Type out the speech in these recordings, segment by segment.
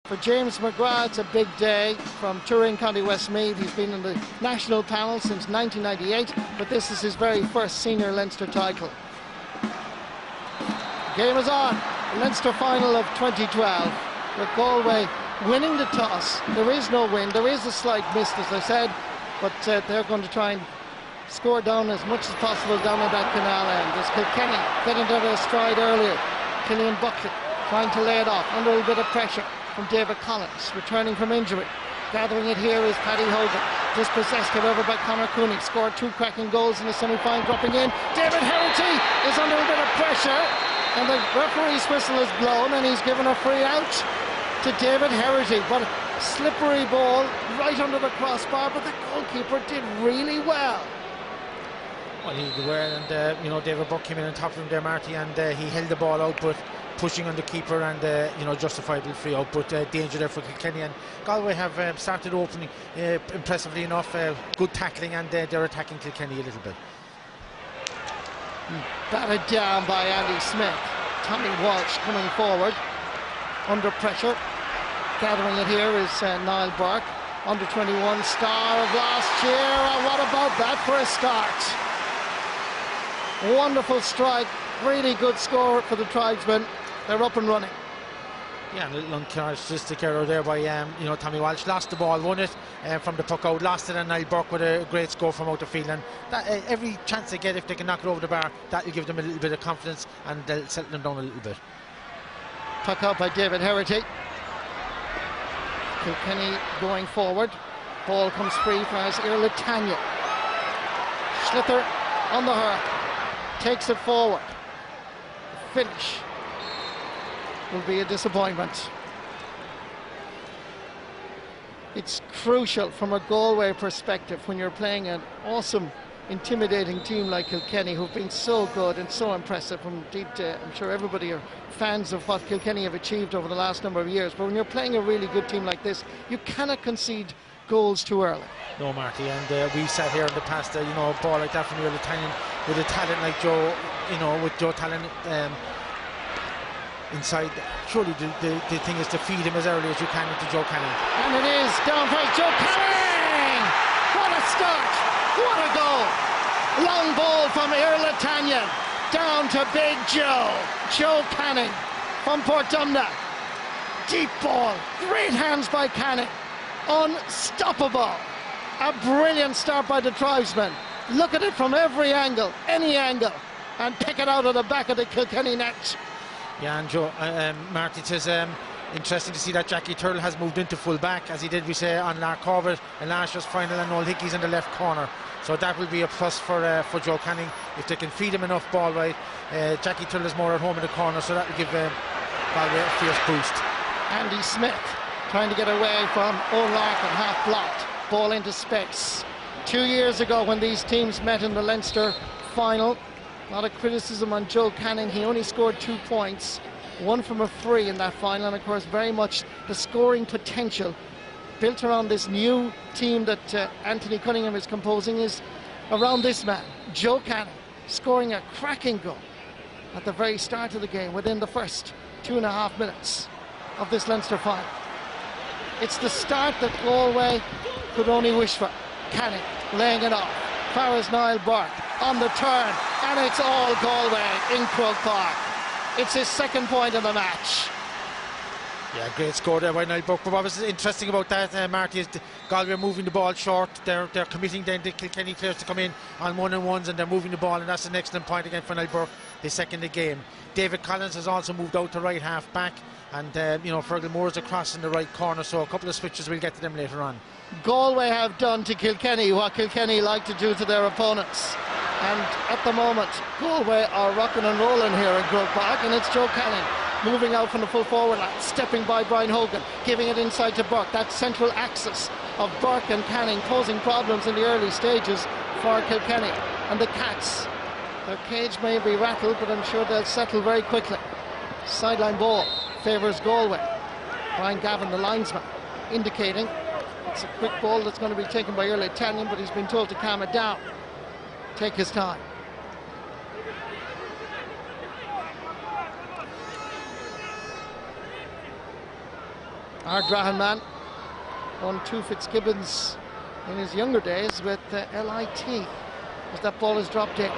For James McGrath, it's a big day from Turin, County Westmeath. He's been in the national panel since 1998, but this is his very first senior Leinster title. Game is on. The Leinster final of 2012, with Galway winning the toss. There is no win. There is a slight miss, as I said, but they're going to try and score down as much as possible down at that canal end. As Kilkenny getting into their stride earlier. Killian Buckley trying to lay it off under a little bit of pressure from David Collins, returning from injury. Gathering it here is Paddy Hogan, dispossessed however by Conor Cooney. Scored 2 cracking goals in the semi-final, dropping in. David Herity is under a bit of pressure, and the referee's whistle is blown, and he's given a free out to David Herity. But a slippery ball right under the crossbar, but the goalkeeper did really well. Well, he did well, and you know, David Buck came in on top of him there, Marty, and he held the ball out, but pushing on the keeper, and you know, justifiable free out, but danger there for Kilkenny. And Galway have started opening impressively enough, good tackling, and they're attacking Kilkenny a little bit. Batted down by Andy Smith. Tommy Walsh coming forward under pressure. Gathering it here is Niall Burke, under 21 star of last year. And what about that for a start? Wonderful strike, really good score for the tribesmen. They're up and running. Yeah, and a little uncharacteristic error there by you know, Tommy Walsh. Lost the ball, won it from the puck out, lost it, and Niall Burke with a great score from out the field. And that, every chance they get, if they can knock it over the bar, that will give them a little bit of confidence, and they'll settle them down a little bit. Puck out by David Herity. Kilkenny going forward. Ball comes free for Irla Tanya. Slither on the hurl. Takes it forward. The finish will be a disappointment. It's crucial from a Galway perspective when you're playing an awesome, intimidating team like Kilkenny, who've been so good and so impressive. Indeed, I'm sure everybody are fans of what Kilkenny have achieved over the last number of years, but when you're playing a really good team like this, you cannot concede goals too early. No, Marty, and we sat here in the past, you know, a ball like that from your Italian with a talent like Joe, you know, with Joe Talent inside. Surely the thing is to feed him as early as you can into Joe Canning. And it is down by Joe Canning! What a start! What a goal! Long ball from Irla Tanya down to Big Joe. Joe Canning from Portumna. Deep ball, great hands by Canning. Unstoppable. A brilliant start by the tribesmen. Look at it from every angle, any angle, and pick it out of the back of the Kilkenny net. Yeah, and Joe, Marty, it is interesting to see that Jackie Turtle has moved into full back, as he did, we say, on Lark Corbett and last year's final, and Noel Hickey's in the left corner. So that will be a plus for Joe Canning if they can feed him enough ball right. Jackie Turtle is more at home in the corner, so that will give Galway a fierce boost. Andy Smith trying to get away from O'Larkin, half blocked. Ball into space. 2 years ago when these teams met in the Leinster final, a lot of criticism on Joe Canning. He only scored 2 points, one from a free in that final, and of course very much the scoring potential built around this new team that Anthony Cunningham is composing is around this man, Joe Canning, scoring a cracking goal at the very start of the game within the first 2.5 minutes of this Leinster final. It's the start that Galway could only wish for. Canning laying it off. Far as Niall Burke on the turn, and it's all Galway in Croke Park. It's his second point of the match. Yeah, great score there by Niall Burke. But what was interesting about that, Marty, is Galway moving the ball short. They're committing then the Kilkenny players to come in on 1-on-1s, and they're moving the ball, and that's an excellent point again for Niall Burke, the second the game. David Collins has also moved out to right half back, and you know, Fergal Moore's across in the right corner, so a couple of switches, we'll get to them later on. Galway have done to Kilkenny what Kilkenny like to do to their opponents, and at the moment Galway are rocking and rolling here in Croke Park, and it's Joe Canning moving out from the full forward line, stepping by Brian Hogan, giving it inside to Burke. That central axis of Burke and Canning posing problems in the early stages for Kilkenny. And the Cats, their cage may be rattled, but I'm sure they'll settle very quickly. Sideline ball favours Galway. Brian Gavin, the linesman, indicating it's a quick ball that's going to be taken by Irla Tanya, but he's been told to calm it down, take his time. Ardrahan man won 2 Fitzgibbons in his younger days with LIT. As that ball is dropped in.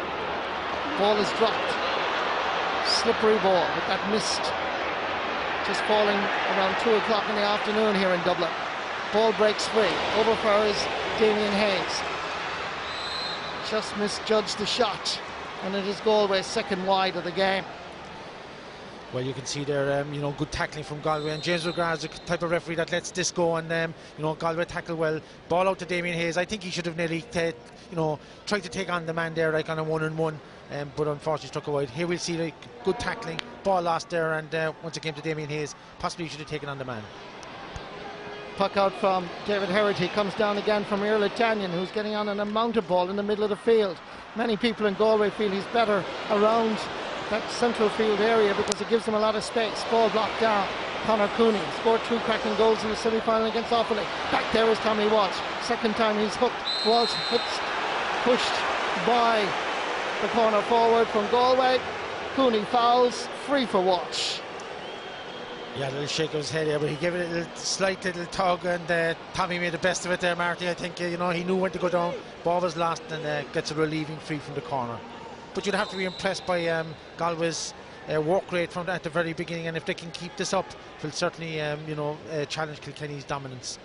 Ball is dropped. Slippery ball with that mist just falling around 2 o'clock in the afternoon here in Dublin. Ball breaks free. Over for is Damien Hayes. Just misjudged the shot, and it is Galway's second wide of the game. Well, you can see there, good tackling from Galway, and James McGrath is the type of referee that lets this go, and Galway tackle well. Ball out to Damien Hayes. I think he should have nearly tried to take on the man there like on a 1-on-1, but unfortunately struck a wide. Here we'll see the good tackling, ball lost there, and once it came to Damien Hayes, possibly he should have taken on the man. Puck out from David Herity, comes down again from Iarla Tanyan, who's getting on an mounted ball in the middle of the field. Many people in Galway feel he's better around that central field area because it gives them a lot of space. Ball blocked down. Conor Cooney scored 2 cracking goals in the semi-final against Offaly. Back there is Tommy Walsh. Second time he's hooked. Walsh hits, pushed by the corner forward from Galway. Cooney fouls, free for Walsh. Yeah, a little shake of his head there, but he gave it a slight little tug, and Tommy made the best of it there, Marty. I think he knew when to go down. Ball was lost, and gets a relieving free from the corner. But you'd have to be impressed by Galway's work rate from at the very beginning, and if they can keep this up, will certainly challenge Kilkenny's dominance.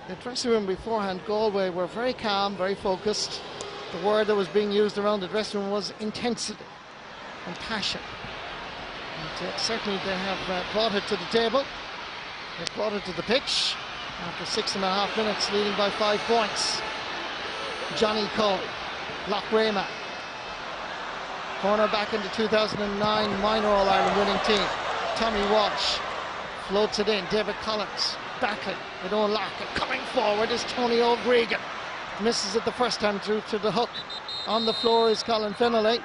The dressing room beforehand, Galway were very calm, very focused. The word that was being used around the dressing room was intensity and passion. And certainly they have brought it to the table. They've brought it to the pitch after 6.5 minutes, leading by 5 points. Johnny Cole, Loughrea, corner back into 2009 minor All-Ireland winning team. Tommy Walsh floats it in. David Collins battling with Owen Lock, and coming forward is Tony O'Gregan. Misses it the first time through to the hook. On the floor is Colin Fennelly.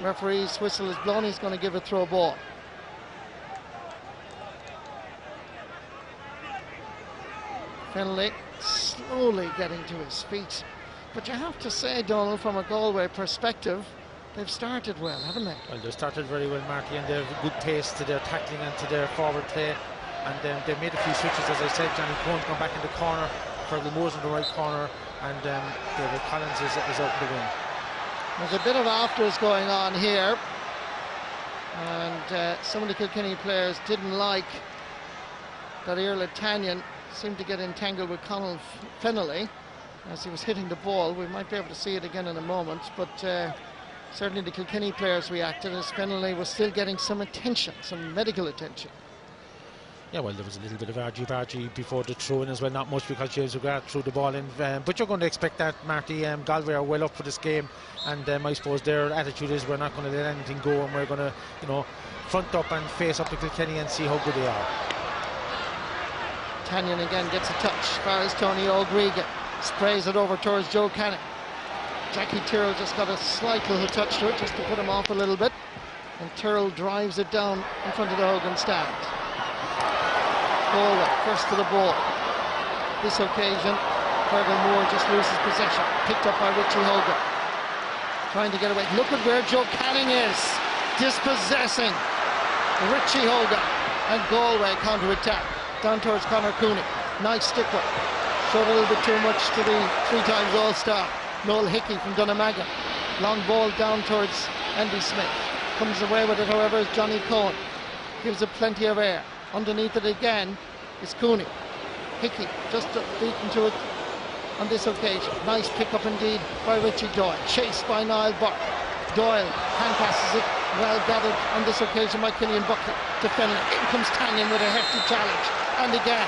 Referee's whistle is blown. He's going to give a throw ball. Fennelly slowly getting to his feet. But you have to say, Donald, from a Galway perspective, they've started well, haven't they? Well, they've started very well, Marty, and they have a good pace to their tackling and to their forward play. And they've made a few switches, as I said. Johnny Cohen's gone back in the corner, Fergal Moore's in the right corner, and David Collins is out in the wing. There's a bit of afters going on here, and some of the Kilkenny players didn't like that Iarla Tanyan seemed to get entangled with Conal Fennelly as he was hitting the ball. We might be able to see it again in a moment, but certainly the Kilkenny players reacted as Fennelly was still getting some attention, some medical attention. Yeah, well, there was a little bit of argy-bargy before the throw-in as well, not much because James McGrath threw the ball in, but you're going to expect that, Marty. Galway are well up for this game, and I suppose their attitude is we're not going to let anything go, and we're going to, front up and face up to Kilkenny and see how good they are. Tanyan again gets a touch, far as Tony O'Gregan, sprays it over towards Joe Canning. Jackie Tyrrell just got a slight little touch to it just to put him off a little bit, and Tyrrell drives it down in front of the Hogan stand. Galway first to the ball. This occasion, Fergal Moore just loses possession. Picked up by Richie Hogan. Trying to get away. Look at where Joe Canning is. Dispossessing Richie Hogan. And Galway counter-attack. Down towards Conor Cooney. Nice stick work. Showed a little bit too much to the 3 times All-Star Noel Hickey from Dunnamaggin. Long ball down towards Andy Smith. Comes away with it, however, is Johnny Cohen. Gives it plenty of air. Underneath it again is Cooney. Hickey just beaten to it on this occasion. Nice pick-up indeed by Richie Doyle. Chased by Niall Burke. Doyle hand passes it, well gathered on this occasion by Killian Buckley to Fennelly. In comes Tanyan with a hefty challenge. And again.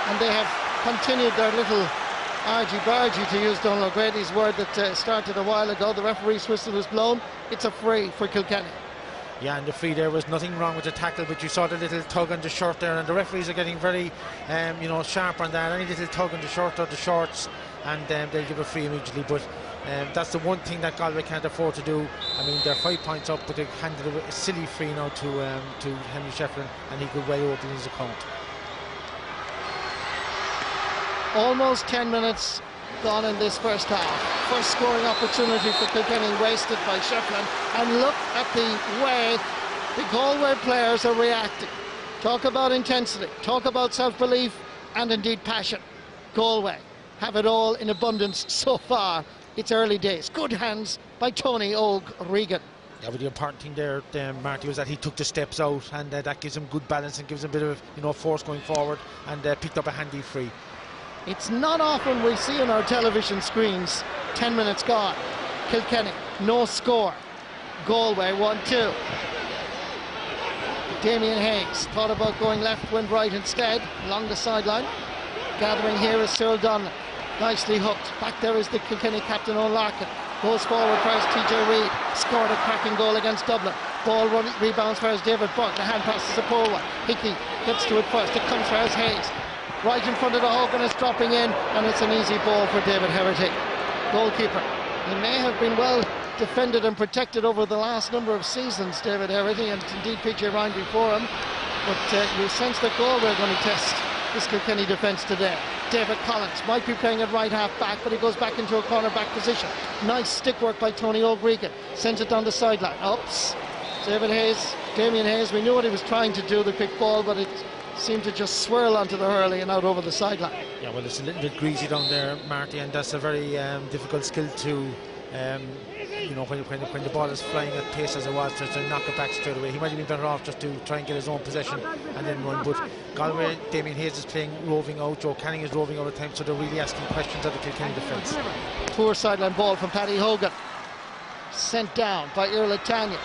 And they have continued their little argy-bargy, to use Donald O'Grady's word that started a while ago. The referee's whistle was blown. It's a free for Kilkenny. Yeah, and the free there was nothing wrong with the tackle, but you saw the little tug on the shirt there, and the referees are getting very, sharp on that. Any little tug on the shirt or the shorts, and they'll give a free immediately. But that's the one thing that Galway can't afford to do. I mean, they're 5 points up, but they've handed a silly free now to Henry Shefflin, and he could well open his account. Almost 10 minutes gone in this first half. First scoring opportunity for Kilkenny wasted by Shefflin, and look at the way the Galway players are reacting. Talk about intensity, talk about self-belief, and indeed passion. Galway have it all in abundance so far. It's early days. Good hands by Tony O'Regan. Yeah, but the important thing there, Marty, was that he took the steps out, and that gives him good balance and gives him a bit of force going forward, and picked up a handy free. It's not often we see on our television screens 10 minutes gone. Kilkenny, no score. Galway 1-2. Damien Hayes thought about going left, went right instead, along the sideline. Gathering here is Cyril Donlan. Nicely hooked. Back there is the Kilkenny captain O'Larkin. Goes forward first, TJ Reid. Scored a cracking goal against Dublin. Ball rebounds first, David Burke. The hand passes a poor one. Hickey gets to it first. It comes first, Hayes. Right in front of the Hogan is dropping in, and it's an easy ball for David Herity. Goalkeeper. He may have been well defended and protected over the last number of seasons, David Herity, and indeed PJ Ryan before him. But you sense that Galway are going to test this Kilkenny defence today. David Collins might be playing at right half back, but he goes back into a corner back position. Nice stick work by Tony O'Regan. Sends it down the sideline. Oops. Damien Hayes, we knew what he was trying to do, the quick ball, but it seemed to just swirl onto the hurley and out over the sideline. Yeah, well, it's a little bit greasy down there, Marty, and that's a very difficult skill to when the ball is flying at pace as it was, to knock it back straight away. He might have been better off just to try and get his own possession and then run. But Galway, Damien Hayes is playing roving out, Joe Canning is roving out of time, so they're really asking questions of the Kilkenny defence. Poor sideline ball from Paddy Hogan. Sent down by Irla Tanya.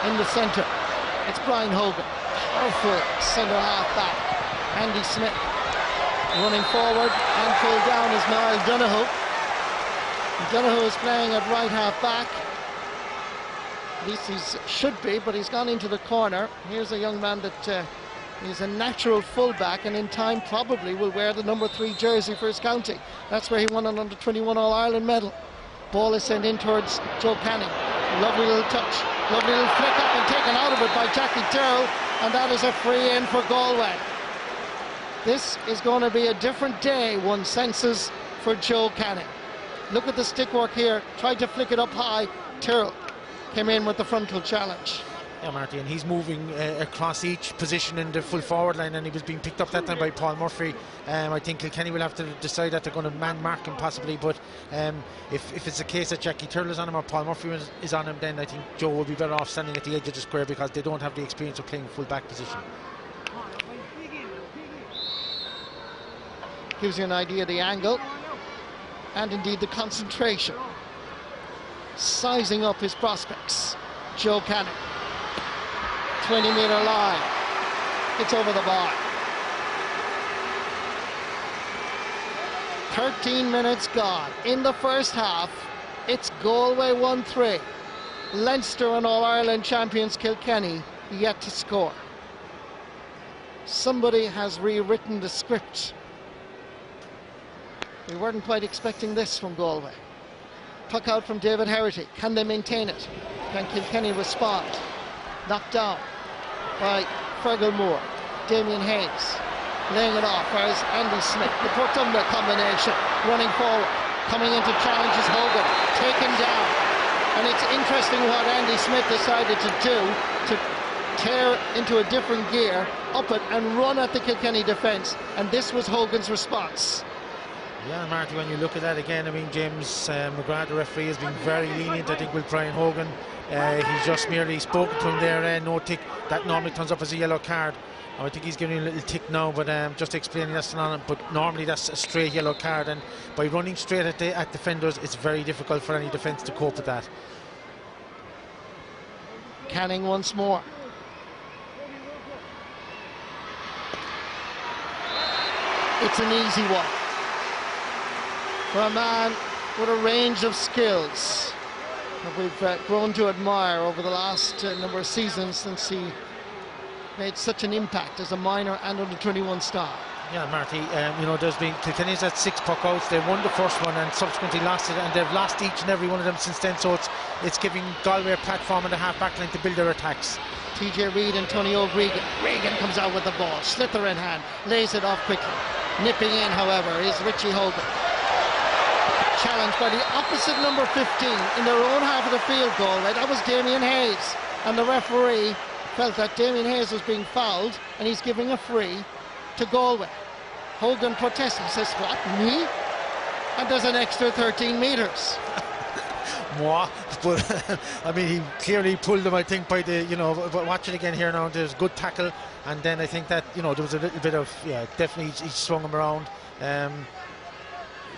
In the centre, it's Brian Hogan. Powerful centre half back. Andy Smith running forward and pulled down is Niall Donoghue. Donoghue is playing at right half back. At least he should be, but he's gone into the corner. Here's a young man that is a natural fullback, and in time probably will wear the number 3 jersey for his county. That's where he won an under-21 All-Ireland medal. Ball is sent in towards Joe Canning. Lovely little touch, lovely little flick up and taken out of it by Jackie Tyrrell, and that is a free in for Galway. This is going to be a different day, one senses, for Joe Canning. Look at the stick work here, tried to flick it up high. Tyrrell came in with the frontal challenge. Yeah, Marty, and he's moving across each position in the full forward line, and he was being picked up that time by Paul Murphy. I think Kilkenny will have to decide that they're going to man mark him possibly, but if it's a case that Jackie Tyrrell is on him or Paul Murphy is on him, then I think Joe will be better off standing at the edge of the square, because they don't have the experience of playing full back position. Gives you an idea of the angle and indeed the concentration. Sizing up his prospects. Joe Canning. 20-metre line. It's over the bar. 13 minutes gone. In the first half, it's Galway 1-3. Leinster and All-Ireland champions Kilkenny yet to score. Somebody has rewritten the script. We weren't quite expecting this from Galway. Puck out from David Herity. Can they maintain it? Can Kilkenny respond? Knocked down by Fergal Moore. Damien Hayes laying it off. Whereas Andy Smith, the Portumna combination, running forward. Coming into challenges Hogan. Taken down. And it's interesting what Andy Smith decided to do, to tear into a different gear, up it and run at the Kilkenny defence. And this was Hogan's response. Yeah, Marty, when you look at that again, I mean, James McGrath, the referee, has been very lenient, I think, with Brian Hogan. He's just merely spoken to him there, no tick. That normally turns up as a yellow card. I think he's giving him a little tick now, but just explaining that's not on it. But normally that's a straight yellow card, and by running straight at defenders, it's very difficult for any defence to cope with that. Canning once more. It's an easy one for a man with a range of skills that we've grown to admire over the last number of seasons since he made such an impact as a minor and under 21 star. Yeah, Marty, there's been Kilkenny's had 6 puck-outs. They won the first one and subsequently lost it, and they've lost each and every one of them since then, so it's giving Galway a platform in the half-back line to build their attacks. TJ Reid and Tony O'Regan. Regan comes out with the ball, slither in hand, lays it off quickly. Nipping in, however, is Richie Hogan. Challenged by the opposite number 15 in their own half of the field, Galway. That was Damien Hayes, and the referee felt that Damien Hayes was being fouled and he's giving a free to Galway. Hogan protested, he says, what, me? And there's an extra 13 metres. Moi, but I mean, he clearly pulled him, I think, by the, you know, but watch it again here now, there's a good tackle, and then I think that, you know, there was a little bit of, yeah, definitely he swung him around.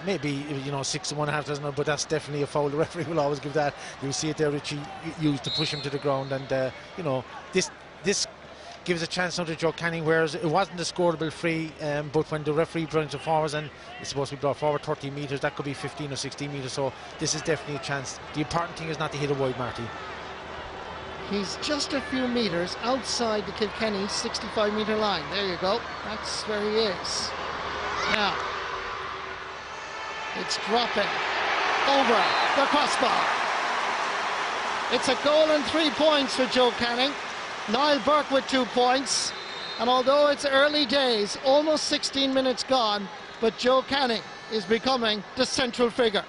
Maybe, you know, 6 and 1/2 doesn't know, but that's definitely a foul. The referee will always give that. You see it there, Richie used to push him to the ground, and you know, this gives a chance now to Joe Canning, whereas it wasn't a scoreable free, but when the referee brings it forwards and it's supposed to be brought forward 30 metres, that could be 15 or 16 metres, so this is definitely a chance. The important thing is not to hit it wide, Marty. He's just a few metres outside the Kilkenny 65-metre line. There you go, that's where he is. Now, it's dropping over the crossbar. It's a goal and 3 points for Joe Canning. Niall Burke with 2 points, and although it's early days, almost 16 minutes gone, but Joe Canning is becoming the central figure.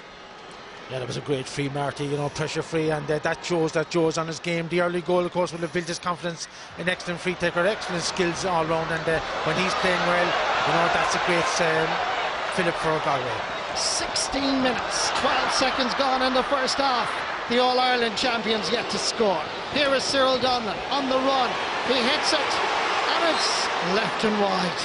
Yeah, that was a great free, Marty, you know, pressure free, and that shows that Joe's on his game. The early goal, of course, will have built his confidence, an excellent free taker, excellent skills all round, and when he's playing well, you know, that's a great fillip for Galway. 16 minutes, 12 seconds gone in the first half. The All-Ireland champions yet to score. Here is Cyril Donlan on the run. He hits it, and it's left and wide.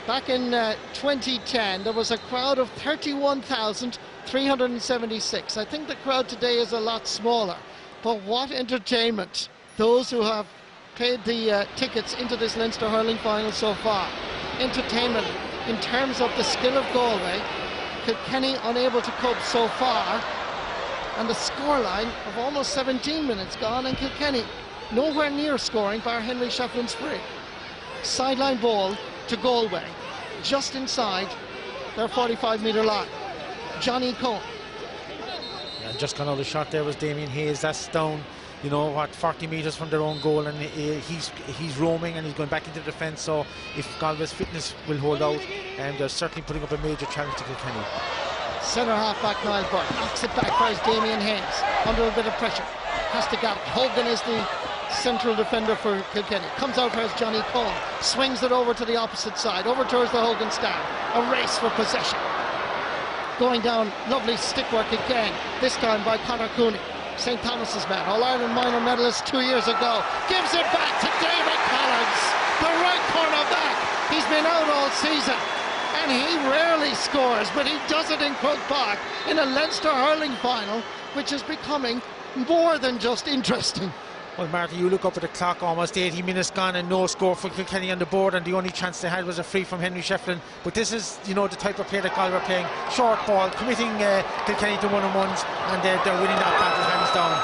Back in 2010, there was a crowd of 31,376. I think the crowd today is a lot smaller. But what entertainment. Those who have paid the tickets into this Leinster hurling final so far. Entertainment in terms of the skill of Galway. Kilkenny unable to cope so far, and the scoreline of almost 17 minutes gone, and Kilkenny nowhere near scoring bar Henry Shefflin's free. Sideline ball to Galway, just inside their 45-metre line. Johnny Cohen. Yeah, just gone out of shot there was Damien Hayes. That's down, you know what, 40 metres from their own goal, and he's roaming and he's going back into the defence. So if Galway's fitness will hold out, they're certainly putting up a major challenge to Kilkenny. Centre half back Niall Burke knocks it back for his Damien Hayes under a bit of pressure. Has to get it. Hogan is the central defender for Kilkenny. Comes out for his Johnny Cohen. Swings it over to the opposite side, over towards the Hogan stand. A race for possession. Going down, lovely stick work again. This time by Conor Cooney, St. Thomas's man, All-Ireland minor medalist 2 years ago. Gives it back to David Collins, the right corner back. He's been out all season, and he rarely scores, but he does it in Croke Park in a Leinster hurling final, which is becoming more than just interesting. Well, Marty, you look up at the clock, almost 80 minutes gone and no score for Kilkenny on the board, and the only chance they had was a free from Henry Shefflin. But this is, you know, the type of play that Galway are playing. Short ball, committing Kilkenny to one-on-ones, and they're winning that battle hands down.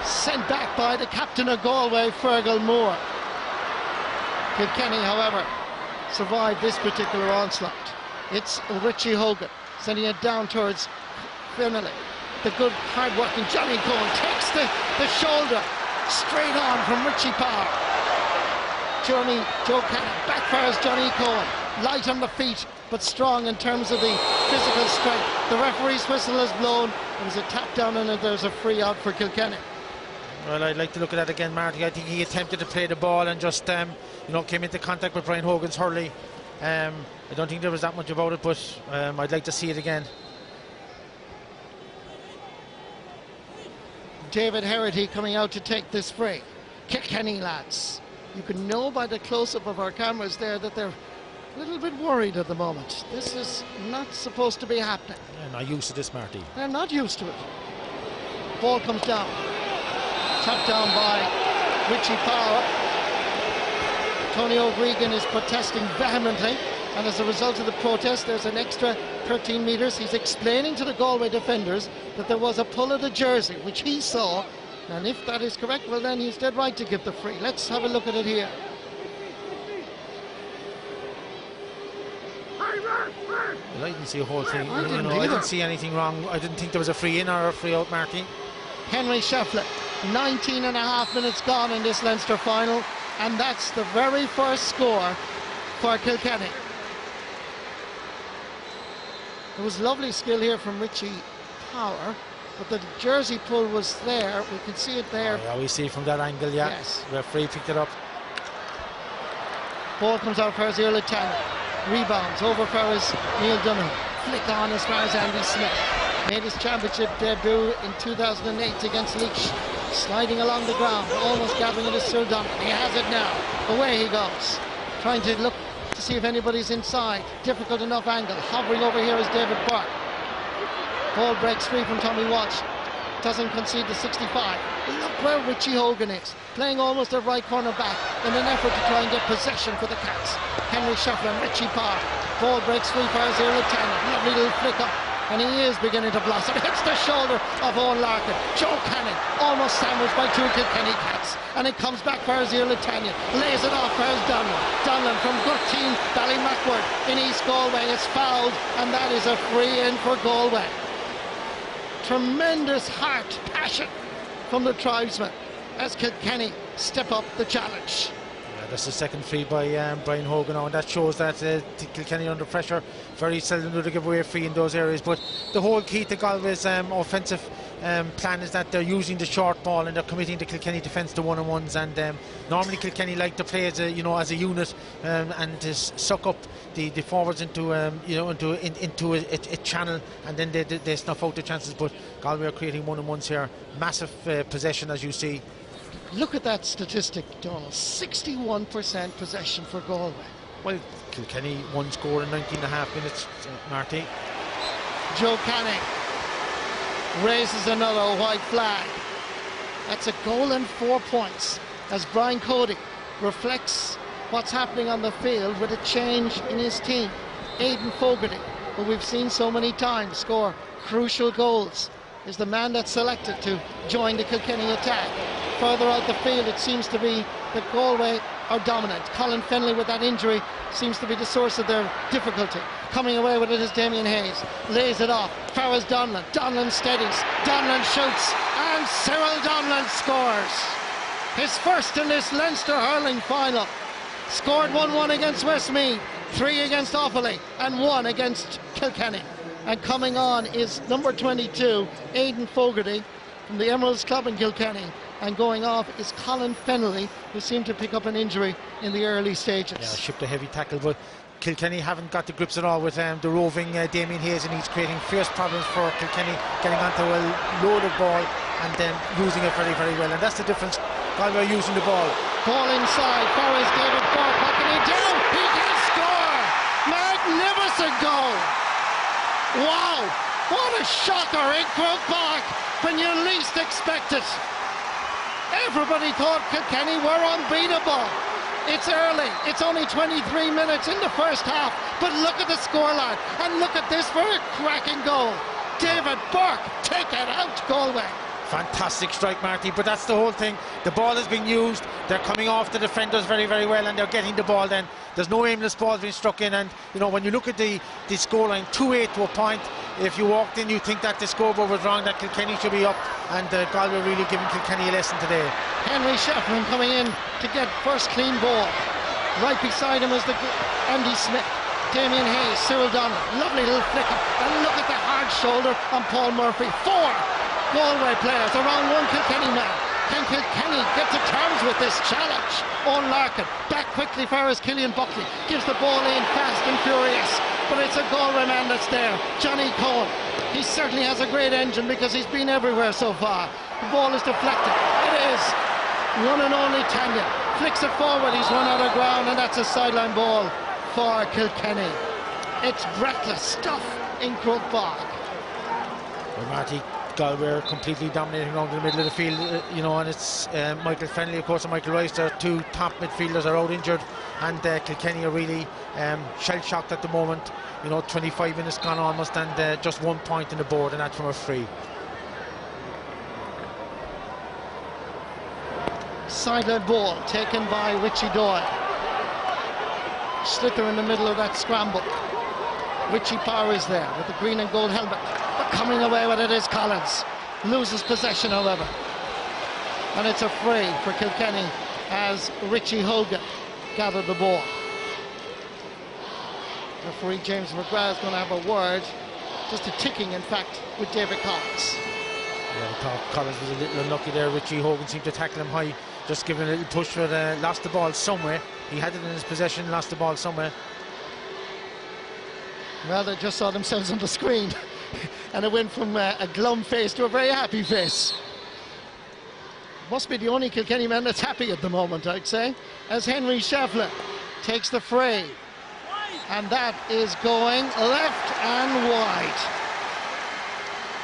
Sent back by the captain of Galway, Fergal Moore. Kilkenny, however, survived this particular onslaught. It's Richie Hogan sending it down towards Finlay. The good, hard-working Johnny Cohen takes the shoulder straight on from Richie Power. Joe Canning backfires Johnny Cohen. Light on the feet, but strong in terms of the physical strength. The referee's whistle has blown. There was a tap down, and there's a free out for Kilkenny. Well, I'd like to look at that again, Marty. I think he attempted to play the ball and just, you know, came into contact with Brian Hogan's hurley. I don't think there was that much about it, but I'd like to see it again. David Herity coming out to take this free. Kilkenny lads. You can know by the close-up of our cameras there that they're a little bit worried at the moment. This is not supposed to be happening. They're not used to this, Marty. They're not used to it. Ball comes down. Tapped down by Richie Power. Tony O'Gregan is protesting vehemently, and as a result of the protest there's an extra 13 metres. He's explaining to the Galway defenders that there was a pull of the jersey, which he saw, and if that is correct, well then he's dead right to give the free. Let's have a look at it here. Well, I didn't see a whole thing. I didn't see anything wrong. I didn't think there was a free in or a free out, Marty. Henry Shefflin, 19 and a half minutes gone in this Leinster final, and that's the very first score for Kilkenny. There was lovely skill here from Richie Power, but the jersey pull was there. We can see it there. Oh, yeah, we see it from that angle, yeah. Yes. Referee picked it up. Ball comes out for Azir Latanya. Rebounds over for his Neil Dunham. Flick on as far as Andy Smith. Made his championship debut in 2008 against Leash. Sliding along the ground, almost gathering it as Sir Dunham. He has it now. Away he goes. Trying to look to see if anybody's inside. Difficult enough angle. Hovering over here is David Burke. Ball breaks free from Tommy Walsh. Doesn't concede the 65. Look where Richie Hogan is. Playing almost a right corner back in an effort to try and get possession for the Cats. Henry Shefflin, Richie Parr. Ball breaks free for Azir Latanya. Lovely little flick up. And he is beginning to blossom. Hits the shoulder of Owen Larkin. Joe Canning almost sandwiched by two Kilkenny Cats. And it comes back for Azir Latanya. Lays it off for his Donlan. Donlan from Gurteen, Ballymacward in East Galway is fouled. And that is a free in for Galway. Tremendous heart, passion from the tribesmen as Kilkenny step up the challenge. That's the second free by Brian Hogan now, and that shows that Kilkenny under pressure very seldom do they give away a free in those areas. But the whole key to Galway's offensive plan is that they're using the short ball and they're committing the Kilkenny defence to one-on-ones. And normally Kilkenny like to play as a unit and to suck up the forwards into a channel, and then they snuff out the chances. But Galway are creating one-on-ones here. Massive possession, as you see. Look at that statistic, Donald. 61% possession for Galway. Well, Kilkenny one score in 19.5 minutes, Marty. Joe Canning raises another white flag. That's a goal and 4 points as Brian Cody reflects what's happening on the field with a change in his team. Aidan Fogarty, who we've seen so many times score crucial goals, is the man that's selected to join the Kilkenny attack. Further out the field, it seems to be that Galway are dominant. Colin Fennelly, with that injury, seems to be the source of their difficulty. Coming away with it is Damien Hayes. Lays it off. Farrell's Donlan. Donlan steadies. Donlan shoots. And Cyril Donlan scores. His first in this Leinster hurling final. Scored 1-1 against Westmeath, 3 against Offaly, and 1 against Kilkenny. And coming on is number 22, Aidan Fogarty, from the Emeralds Club in Kilkenny. And going off is Colin Fennelly, who seemed to pick up an injury in the early stages. Yeah, shipped a heavy tackle, but Kilkenny haven't got the grips at all with the roving Damien Hayes, and he's creating fierce problems for Kilkenny, getting onto a loaded ball and then using it very, very well. And that's the difference. Galway using the ball. Ball inside, far as David Burke, what can he do? He can score! Magnificent goal! Wow! What a shocker in Croke Park when you least expect it. Everybody thought Kilkenny were unbeatable. It's early. It's only 23 minutes in the first half. But look at the scoreline. And look at this for a cracking goal. David Burke, take it out, Galway. Fantastic strike, Marty, but that's the whole thing. The ball is being used, they're coming off the defenders very, very well, and they're getting the ball then. There's no aimless balls being struck in, and when you look at the scoreline, 2-8 to a point. If you walked in, you think that the scoreboard was wrong, that Kilkenny should be up, and Galway really giving Kilkenny a lesson today. Henry Shefflin coming in to get first clean ball. Right beside him is Andy Smith, Damien Hayes, Cyril Donlan. Lovely little flick up, and look at the hard shoulder on Paul Murphy. 4 Galway players around 1 Kilkenny man. Can Kilkenny get to terms with this challenge? Owen Larkin back quickly for his Killian Buckley. Gives the ball in fast and furious. But it's a Galway man that's there. Johnny Cohen. He certainly has a great engine because he's been everywhere so far. The ball is deflected. It is one and only Tanya. Flicks it forward. He's run out of ground, and that's a sideline ball for Kilkenny. It's breathless stuff in Croke Park. Well, Marty, Galway are completely dominating around the middle of the field, and it's Michael Fennelly, of course, and Michael Rice. Their 2 top midfielders are out injured, and Kilkenny are really shell-shocked at the moment. 25 minutes gone almost, and just 1 point in the board, and that's from a free. Sideline ball taken by Richie Doyle. Slither in the middle of that scramble. Richie Power is there with the green and gold helmet. But coming away with it is Collins. Loses possession, however. And it's a free for Kilkenny as Richie Hogan gathered the ball. Referee James McGrath is going to have a word, just a ticking in fact, with David Collins. Yeah, I thought Collins was a little unlucky there. Richie Hogan seemed to tackle him high, just giving a little push, but lost the ball somewhere. He had it in his possession, lost the ball somewhere. Well, they just saw themselves on the screen and it went from a glum face to a very happy face. Must be the only Kilkenny man that's happy at the moment, I'd say, as Henry Shefflin takes the fray. And that is going left and wide.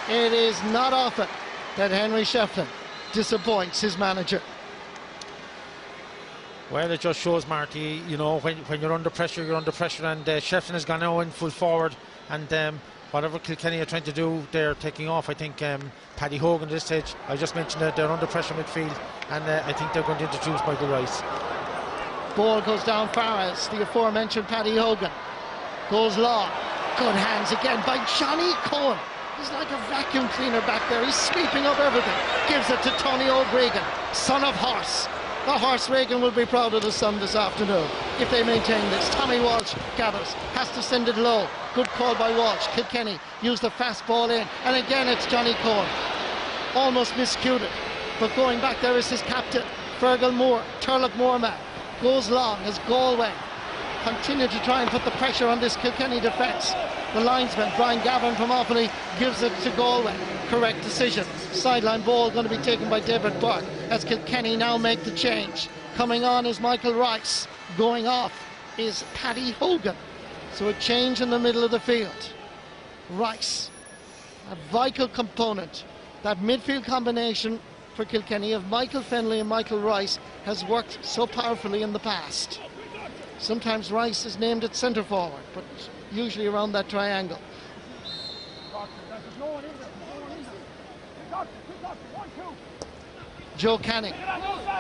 It is not often that Henry Shefflin disappoints his manager. Well, it just shows, Marty, you know, when you're under pressure, you're under pressure, and Shefflin has gone now in full forward, and whatever Kilkenny are trying to do, they're taking off. I think Paddy Hogan at this stage, I just mentioned that they're under pressure midfield, and I think they're going to introduce Michael Rice. Ball goes down far as the aforementioned Paddy Hogan. Goes long. Good hands again by Johnny Cohen. He's like a vacuum cleaner back there. He's sweeping up everything. Gives it to Tony O'Regan, son of Horse. The Horse Reagan will be proud of the son this afternoon if they maintain this. Tommy Walsh gathers, has to send it low. Good call by Walsh. Kilkenny use the fast ball in, and again it's Johnny Cohen. Almost miscued it, but going back there is his captain, Fergal Moore. Turlough Moorman goes long as Galway continue to try and put the pressure on this Kilkenny defence. The linesman, Brian Gavin from Offaly, gives it to Galway. Correct decision. Sideline ball going to be taken by David Burke as Kilkenny now make the change. Coming on is Michael Rice. Going off is Paddy Hogan. So a change in the middle of the field. Rice, a vital component. That midfield combination for Kilkenny of Michael Fennelly and Michael Rice has worked so powerfully in the past. Sometimes Rice is named at centre forward, but usually around that triangle. Joe Canning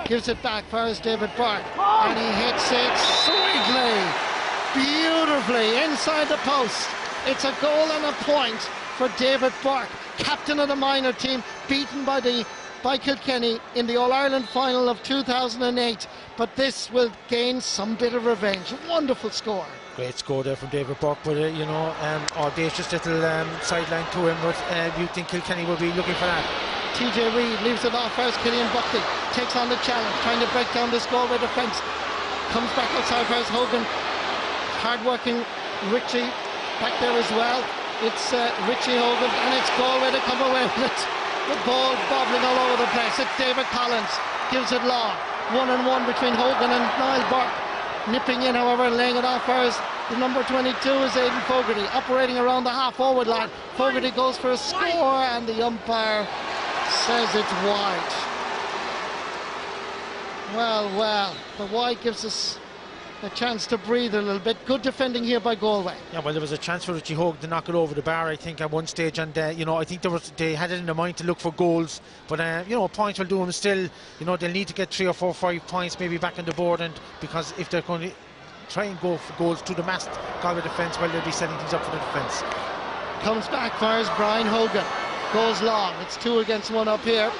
gives it back for his David Burke, and he hits it sweetly, beautifully inside the post. It's a goal and a point for David Burke, captain of the minor team, beaten by Kilkenny in the All-Ireland final of 2008, but this will gain some bit of revenge. Wonderful score. Great score there from David Burke, but you know, audacious little sideline to him, but you think Kilkenny will be looking for that. TJ Reid leaves it off first. Killian Buckley takes on the challenge, trying to break down this Galway defence. Comes back outside first. Hogan, hard-working Richie back there as well. It's Richie Hogan, and it's Galway to come away with it. The ball bobbling all over the place. It's David Collins, gives it long. 1-on-1 between Hogan and Niall Burke. Nipping in, however, laying it off first. The number 22 is Aidan Fogarty, operating around the half-forward line. Fogarty goes for a score, and the umpire says it's wide. Well, the wide gives us a chance to breathe a little bit. Good defending here by Galway. Yeah, well, there was a chance for Richie Hogan to knock it over the bar, I think, at one stage, and you know, I think they had it in their mind to look for goals, but you know, points will do them still. You know, they'll need to get 3 or 4 or 5 points maybe back on the board, and because if they're going to try and go for goals to the massed Galway defence, well, they'll be setting things up for the defence. Comes back, fires Brian Hogan, goes long. It's 2 against 1 up here.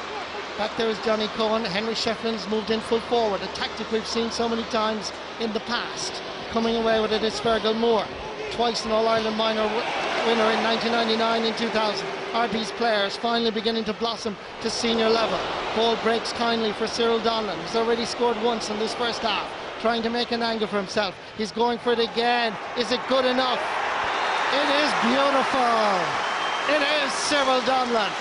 Back there is Johnny Cohen. Henry Shefflin's moved in full forward, a tactic we've seen so many times in the past. Coming away with it is Fergal Moore, twice an All-Ireland minor winner in 1999 and 2000. RB's players finally beginning to blossom to senior level. Ball breaks kindly for Cyril Donlan. He's already scored once in this first half, trying to make an angle for himself. He's going for it again. Is it good enough? It is beautiful. It is Cyril Donlan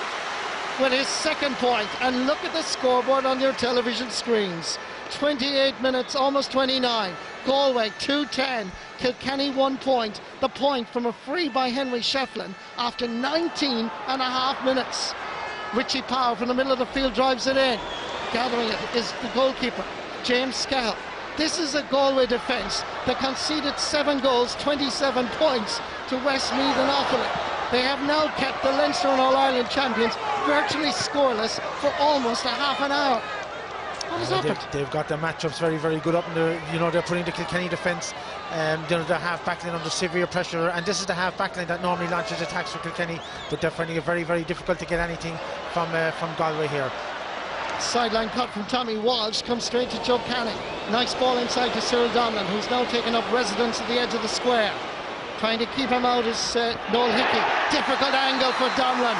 with his second point, and look at the scoreboard on your television screens. 28 minutes, almost 29. Galway 2-10, Kilkenny 1 point. The point from a free by Henry Shefflin after 19 and a half minutes. Richie Power from the middle of the field drives it in. Gathering it is the goalkeeper, James Scahill. This is a Galway defence that conceded 7 goals, 27 points to Westmeath and Offaly. They have now kept the Leinster and All-Ireland champions virtually scoreless for almost a half an hour. What has happened? They've got their matchups very, very good up, and you know, they're putting the Kilkenny defence, you know, the half backline under severe pressure, and this is the half backline that normally launches attacks for Kilkenny, but they're finding it very, very difficult to get anything from Galway here. Sideline cut from Tommy Walsh comes straight to Joe Canning. Nice ball inside to Cyril Donlan, who's now taken up residence at the edge of the square. Trying to keep him out is Noel Hickey. Difficult angle for Donlan.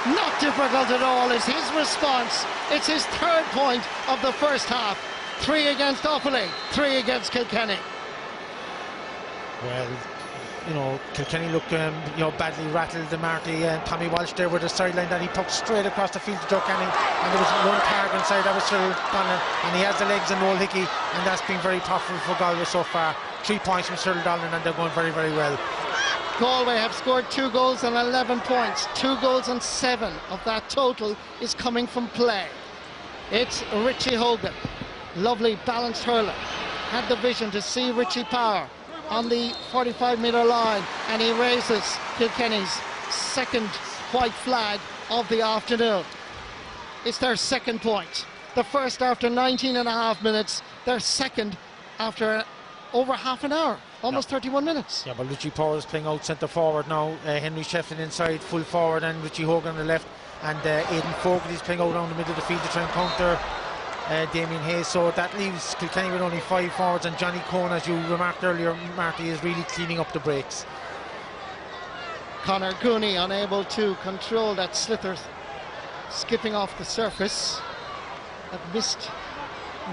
Not difficult at all is his response. It's his third point of the first half. 3 against Offaly, 3 against Kilkenny. Well, you know, Kilkenny looked, badly rattled. Marty and Tommy Walsh there with the sideline that he took straight across the field to Joe Canning, and there was one target inside, that was Cyril Donlan, and he has the legs of Noel Hickey, and that's been very profitable for Galway so far. 3 points from Cyril Donlan, and they're going very, very well. Galway have scored 2 goals and 11 points. 2 goals and 7 of that total is coming from play. It's Richie Hogan, lovely balanced hurler, had the vision to see Richie Power on the 45-metre line, and he raises Kilkenny's second white flag of the afternoon. It's their second point. The first after 19.5 minutes, their second after over half an hour, almost 31 minutes. Yeah, but Richie Power is playing out centre forward now. Henry Shefflin inside full forward, and Richie Hogan on the left, and Aidan Fogarty is playing out around the middle of the field to try and counter Damien Hayes. So that leaves Kilkenny with only 5 forwards, and Johnny Cohn, as you remarked earlier, Marty, is really cleaning up the breaks. Conor Cooney unable to control that slither skipping off the surface. That mist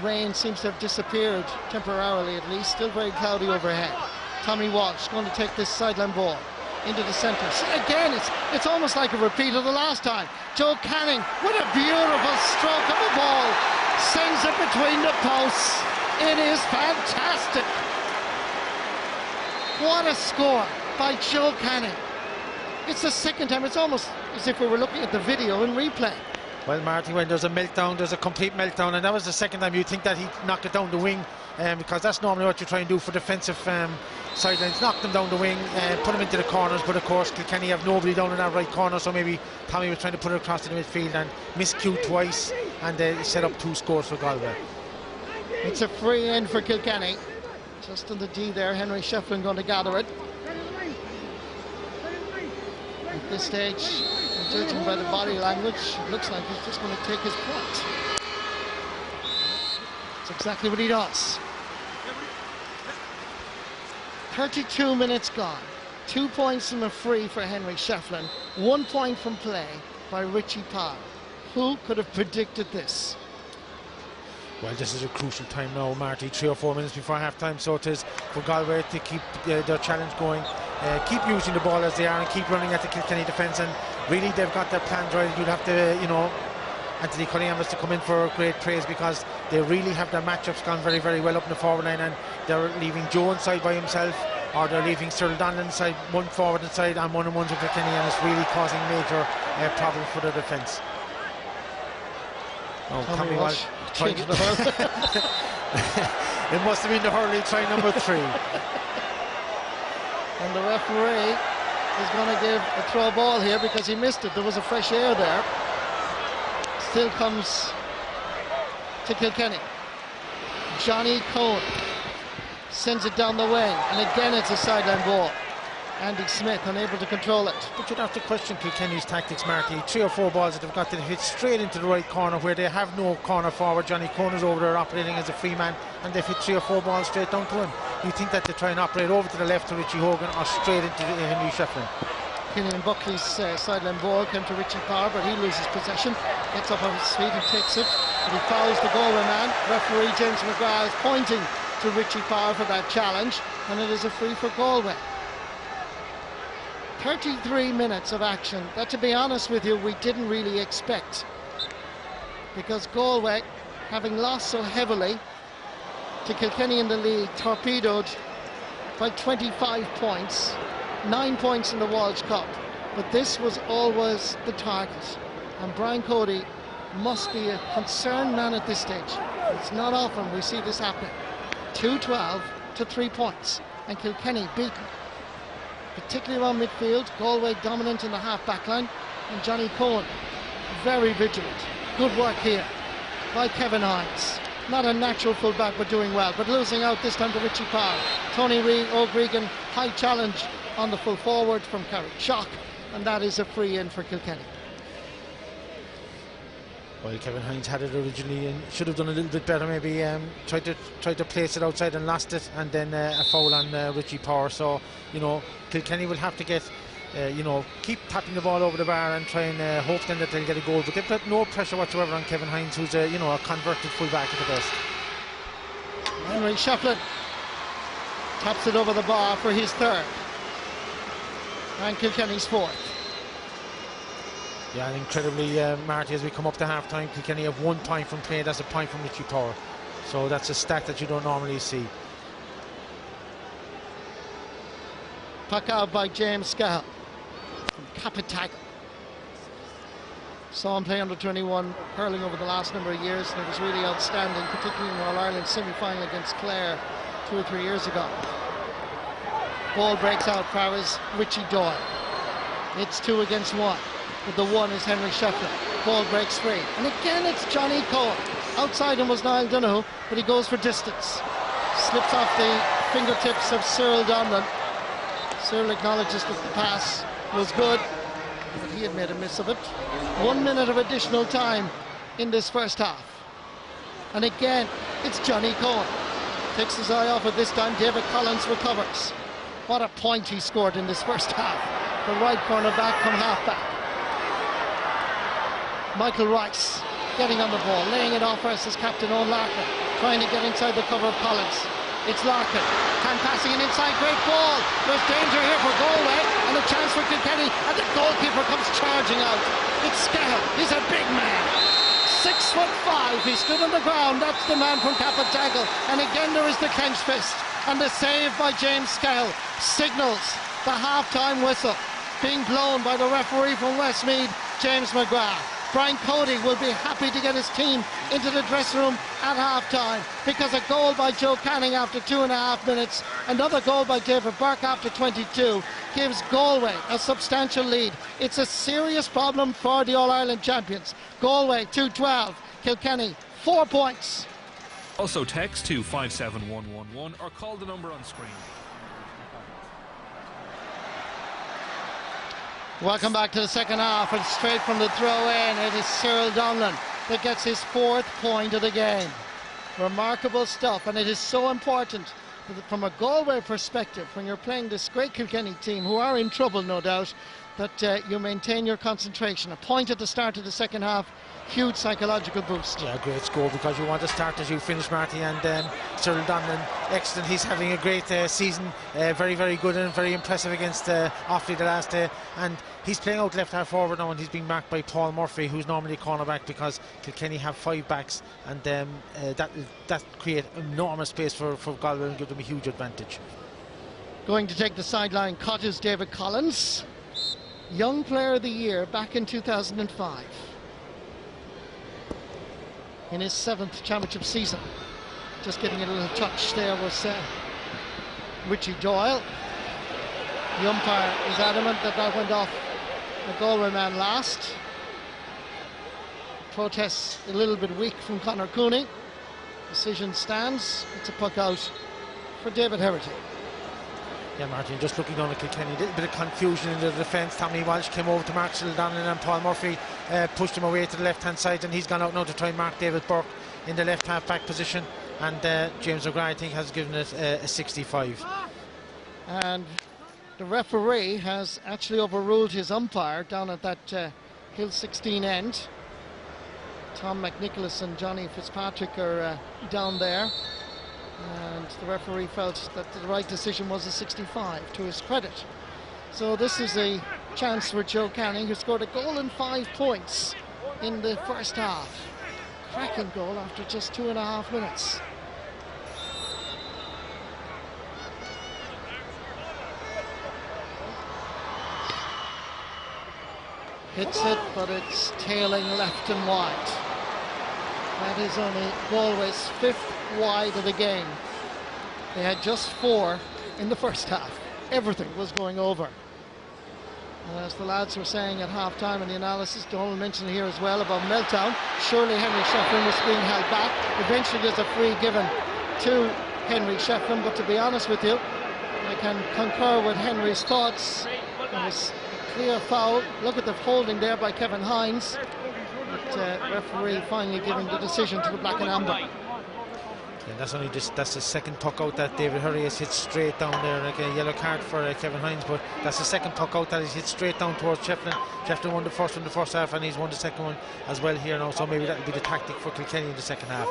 rain seems to have disappeared temporarily, at least. Still very cloudy overhead. Tommy Walsh going to take this sideline ball into the centre. Again, it's almost like a repeat of the last time. Joe Canning with a beautiful stroke of the ball, sends it between the posts. It is fantastic. What a score by Joe Canning. It's the second time. It's almost as if we were looking at the video in replay. Well, Marty, when there's a meltdown, there's a complete meltdown, and that was the second time you'd think that he'd knock it down the wing, because that's normally what you try and do for defensive sidelines, knock them down the wing, put them into the corners. But of course Kilkenny have nobody down in that right corner, so maybe Tommy was trying to put it across to the midfield and miscued twice, and set up 2 scores for Galway. It's a free in for Kilkenny, just on the D there. Henry Shefflin going to gather it. At this stage, judging by the body language, it looks like he's just going to take his point. That's exactly what he does. 32 minutes gone. 2 points from a free for Henry Shefflin. 1 point from play by Richie Power. Who could have predicted this? Well, this is a crucial time now, Marty. 3 or 4 minutes before half-time, so it is for Galway to keep their challenge going. Keep using the ball as they are and keep running at the Kilkenny defence, and really they've got their plans right. You'd have to, Anthony Cunningham has to come in for great praise, because they really have their matchups gone very, very well up in the forward line, and they're leaving Joe inside by himself, or they're leaving Cyril Donlan inside, 1 forward inside and 1-on-1s with Kilkenny, and it's really causing major problems for their defence. Oh, Tommy Walsh trying it must have been the hurling try number 3. And the referee is going to give a throw ball here because he missed it. There was a fresh air there. Still comes to Kilkenny. Johnny Cohn sends it down the wing, and again it's a sideline ball. Andy Smith unable to control it. But you'd have to question Kilkenny's tactics, Marty. 3 or 4 balls that they've got to hit straight into the right corner, where they have no corner forward. Johnny Cohn is over there operating as a free man, and they've hit 3 or 4 balls straight down to him. You think that they try and operate over to the left to Richie Hogan, or straight into Henry Shefflin. Killian Buckley's sideline ball came to Richie Power, but he loses possession. Gets up on his feet and takes it, but he fouls the Galway man. Referee James McGrath is pointing to Richie Power for that challenge, and it is a free for Galway. 33 minutes of action that, to be honest with you, we didn't really expect, because Galway, having lost so heavily to Kilkenny in the league, torpedoed by 25 points, 9 points in the Walsh Cup, but this was always the target, and Brian Cody must be a concerned man at this stage. It's not often we see this happen. 2-12 to 3 points, and Kilkenny beaten, particularly around midfield. Galway dominant in the half-back line, and Johnny Cohn very vigilant. Good work here by Kevin Hines. Not a natural full-back, but doing well, but losing out this time to Richie Power. Tony O'Gregan, high challenge on the full forward from Carrick Shock, and that is a free in for Kilkenny. Well, Kevin Hines had it originally and should have done a little bit better, maybe tried to place it outside and lost it, and then a foul on Richie Power. So Kilkenny will have to get you know, keep tapping the ball over the bar and try and hope then that they'll get a goal. But they've got no pressure whatsoever on Kevin Hines, who's a, you know, a converted full-back at the best. Henry Shefflin taps it over the bar for his third. And Kilkenny's fourth. Yeah, and incredibly, Marty, as we come up to half-time, Kilkenny have 1 point from play. That's a point from Richie Power. So that's a stat that you don't normally see. Puck out by James Scahill from Capitago. Saw him play under 21 hurling over the last number of years, and it was really outstanding, particularly in the All-Ireland semi-final against Clare 2 or 3 years ago. Ball breaks out for Richie Doyle. It's 2 against 1, but the 1 is Henry Shefflin. Ball breaks free, and again it's Johnny Cohen. Outside him was Niall Donoghue, but he goes for distance. Slips off the fingertips of Cyril Donlan. Cyril acknowledges that the pass was good, but he had made a miss of it. 1 minute of additional time in this first half. And again, it's Johnny Cohen. Takes his eye off it this time. David Collins recovers. What a point he scored in this first half. The right corner back from half-back. Michael Rice getting on the ball, laying it off versus captain Owen Larkin, trying to get inside the cover of Collins. It's Larkin, hand passing it inside, great ball. There's danger here for Galway, and a chance for Kilkenny, and the goalkeeper comes charging out. It's Scahill, he's a big man. 6'5", he stood on the ground, that's the man from Capitago. And again there is the clench fist, and the save by James Scahill signals the half-time whistle being blown by the referee from Westmeath, James McGrath. Brian Cody will be happy to get his team into the dressing room at half-time, because a goal by Joe Canning after 2.5 minutes, another goal by David Burke after 22, gives Galway a substantial lead. It's a serious problem for the All-Ireland champions. Galway 2-12, Kilkenny 4 points. Also text to 57111 or call the number on screen. Welcome back to the second half, and straight from the throw-in, it is Cyril Donlan that gets his 4th point of the game. Remarkable stuff, and it is so important from a Galway perspective, when you're playing this great Kilkenny team, who are in trouble no doubt, that you maintain your concentration. A point at the start of the second half, huge psychological boost. Yeah, great score, because you want to start as you finish, Marty. And Cyril Donlan, excellent. He's having a great season, very, very good and very impressive against Offaly the last day. And he's playing out left half forward now, and he's being marked by Paul Murphy, who's normally a cornerback, because Kilkenny have 5 backs, and that creates enormous space for Galway and give them a huge advantage. Going to take the sideline cut is David Collins, Young Player of the Year back in 2005. In his 7th championship season. Just getting a little touch there was Richie Doyle. The umpire is adamant that went off the Galway man last. Protests a little bit weak from Conor Cooney. Decision stands. It's a puck out for David Herity. Yeah, Martin, just looking down at Kilkenny, a little bit of confusion in the defence. Tommy Walsh came over to mark Cyril Donlan, and Paul Murphy pushed him away to the left-hand side, and he's gone out now to try and mark David Burke in the left half-back position. And James O'Grady, I think, has given it a 65. And the referee has actually overruled his umpire down at that Hill 16 end. Tom McNicholas and Johnny Fitzpatrick are down there. And the referee felt that the right decision was a 65, to his credit. So this is a chance for Joe Canning, who scored a goal and 5 points in the first half. Cracking goal after just 2.5 minutes. Hits it, but it's tailing left and wide. That is only Galway's 5th wide of the game. They had just 4 in the first half. Everything was going over. And as the lads were saying at half-time in the analysis, Donald mentioned here as well about meltdown. Surely Henry Shefflin was being held back. Eventually there's a free given to Henry Shefflin, but to be honest with you, I can concur with Henry's thoughts. It was a clear foul. Look at the holding there by Kevin Hines. But referee finally giving the decision to the black and amber. And that's the second puck out that David Hurry has hit straight down there, like a yellow card for Kevin Hines, but that's the second puck out that he's hit straight down towards Shefflin. Shefflin won the first one in the first half, and he's won the second one as well here now, so maybe that'll be the tactic for Kilkenny in the second half.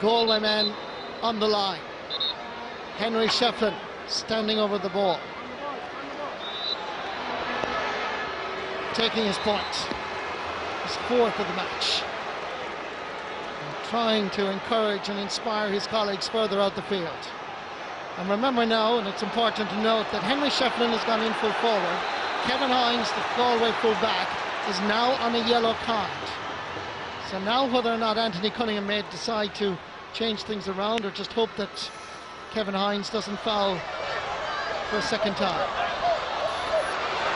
Galway men on the line. Henry Shefflin standing over the ball, taking his point, his fourth of the match, and trying to encourage and inspire his colleagues further out the field. And remember now, and it's important to note, that Henry Shefflin has gone in full forward. Kevin Hines, the Galway full back, is now on a yellow card. So now whether or not Anthony Cunningham may decide to change things around or just hope that Kevin Hines doesn't foul for a second time.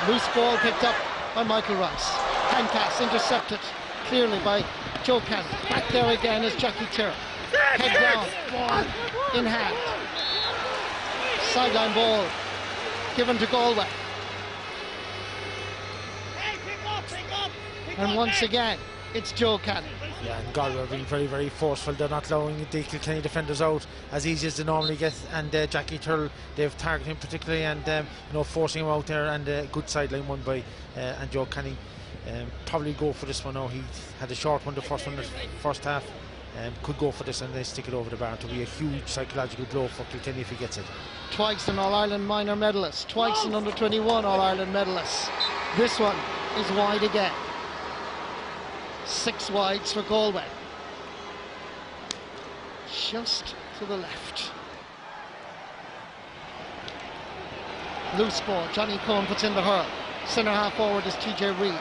Loose ball picked up by Michael Rice. Hand pass intercepted clearly by Joe Cannon. Back there again is Jackie Tyrrell. Head down, ball in hand. Sideline ball given to Galway. And once again, it's Joe Cannon. Yeah, and Galway are being very, very forceful. They're not allowing the Kilkenny defenders out as easy as they normally get. And Jackie Tyrrell, they've targeted him particularly, and you know, forcing him out there. And good sideline one by and Joe Canning. Probably go for this one now. He had a short one, the first one, the first half. Could go for this and they stick it over the bar. To be a huge psychological blow for Kilkenny if he gets it. Twice an All-Ireland minor medalist, twice an under-21 All-Ireland medalist. This one is wide again. 6 wides for Galway. Just to the left. Loose ball, Johnny Cohen puts in the hurl. Centre half forward is TJ Reid.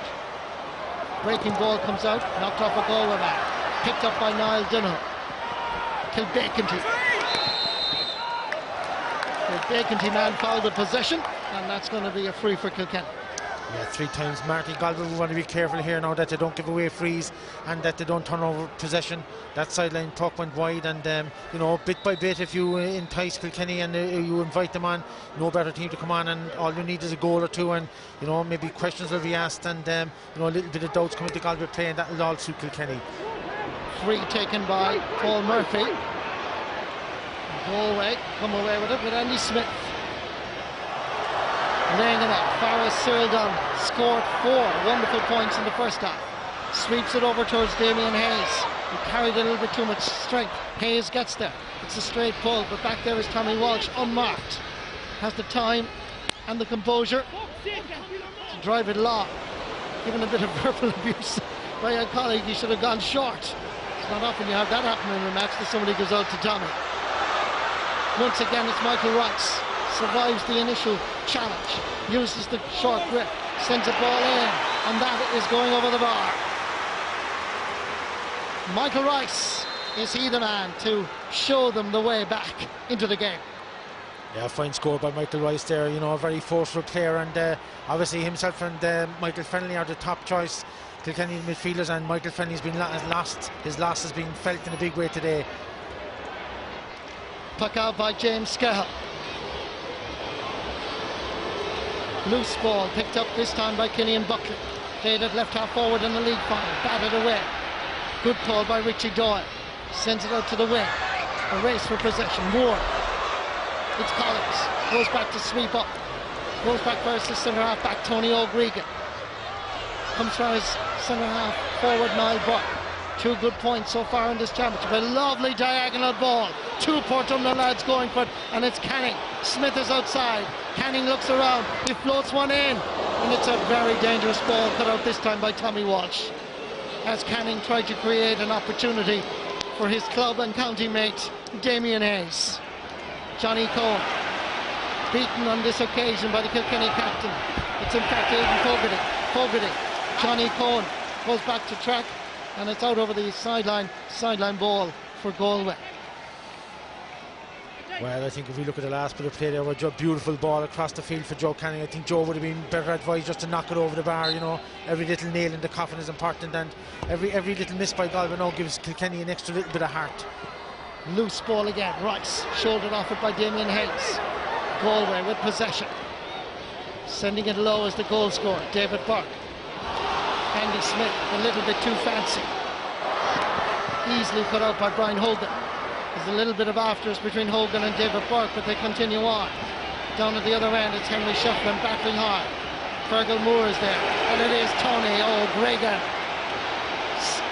Breaking ball comes out, knocked off a Galway man. Picked up by Niall Dunhill. Kilkenny. Kilkenny man fouled the possession, and that's going to be a free for Kilkenny. Yeah, 3 times. Marty Galway will want to be careful here now that they don't give away frees and that they don't turn over possession. That sideline puck went wide, and you know, bit by bit, if you entice Kilkenny and you invite them on, no better team to come on, and all you need is a goal or two, and you know, maybe questions will be asked, and you know, a little bit of doubts come into Galway play, and that will all suit Kilkenny. Free taken by Paul Murphy. Galway come away with it with Andy Smith. Laying it up, Farris Cyril Dunn scored 4 wonderful points in the first half. Sweeps it over towards Damien Hayes. He carried a little bit too much strength. Hayes gets there. It's a straight pull, but back there is Tommy Walsh, unmarked. Has the time and the composure to drive it long. Given a bit of verbal abuse by a colleague, he should have gone short. It's not often you have that happen in a match that somebody goes out to Tommy. Once again, it's Michael Rice. Survives the initial challenge, uses the short grip, sends a ball in, and that is going over the bar. Michael Rice, is he the man to show them the way back into the game? Yeah, fine score by Michael Rice there, you know, a very forceful player, and obviously himself and Michael Fennelly are the top choice Kilkenny midfielders, and Michael Fennelly's been lost. His loss has been felt in a big way today. Puck out by James Scahill. Loose ball picked up this time by Killian Buckley. Played it left half forward in the league final. Batted away. Good call by Richie Doyle. Sends it out to the wing. A race for possession. Moore. It's Collins. Goes back to sweep up. Goes back versus centre half back Tony O'Gregan. Comes for his centre half forward Niall Burke. 2 good points so far in this championship. A lovely diagonal ball. 2 Portumna lads going for it, and it's Canning. Smith is outside. Canning looks around. He floats one in, and it's a very dangerous ball cut out this time by Tommy Walsh. As Canning tried to create an opportunity for his club and county mate Damien Hayes. Johnny Cohen beaten on this occasion by the Kilkenny captain. It's in fact Aidan Fogarty. Johnny Cohen goes back to track, and it's out over the sideline ball for Galway. Well, I think if we look at the last bit of play there, a beautiful ball across the field for Joe Canning. I think Joe would have been better advised just to knock it over the bar. You know, every little nail in the coffin is important, and every little miss by Galway now gives Kilkenny an extra little bit of heart. Loose ball again. Rice shouldered off it by Damien Hayes. Galway with possession. Sending it low as the goal scorer, David Burke. Andy Smith a little bit too fancy. easily put out by Brian Hogan. There's a little bit of afters between Hogan and David Burke, but they continue on. Down at the other end, it's Henry Shefflin battling hard. Fergal Moore is there, and it is Tony O'Gregan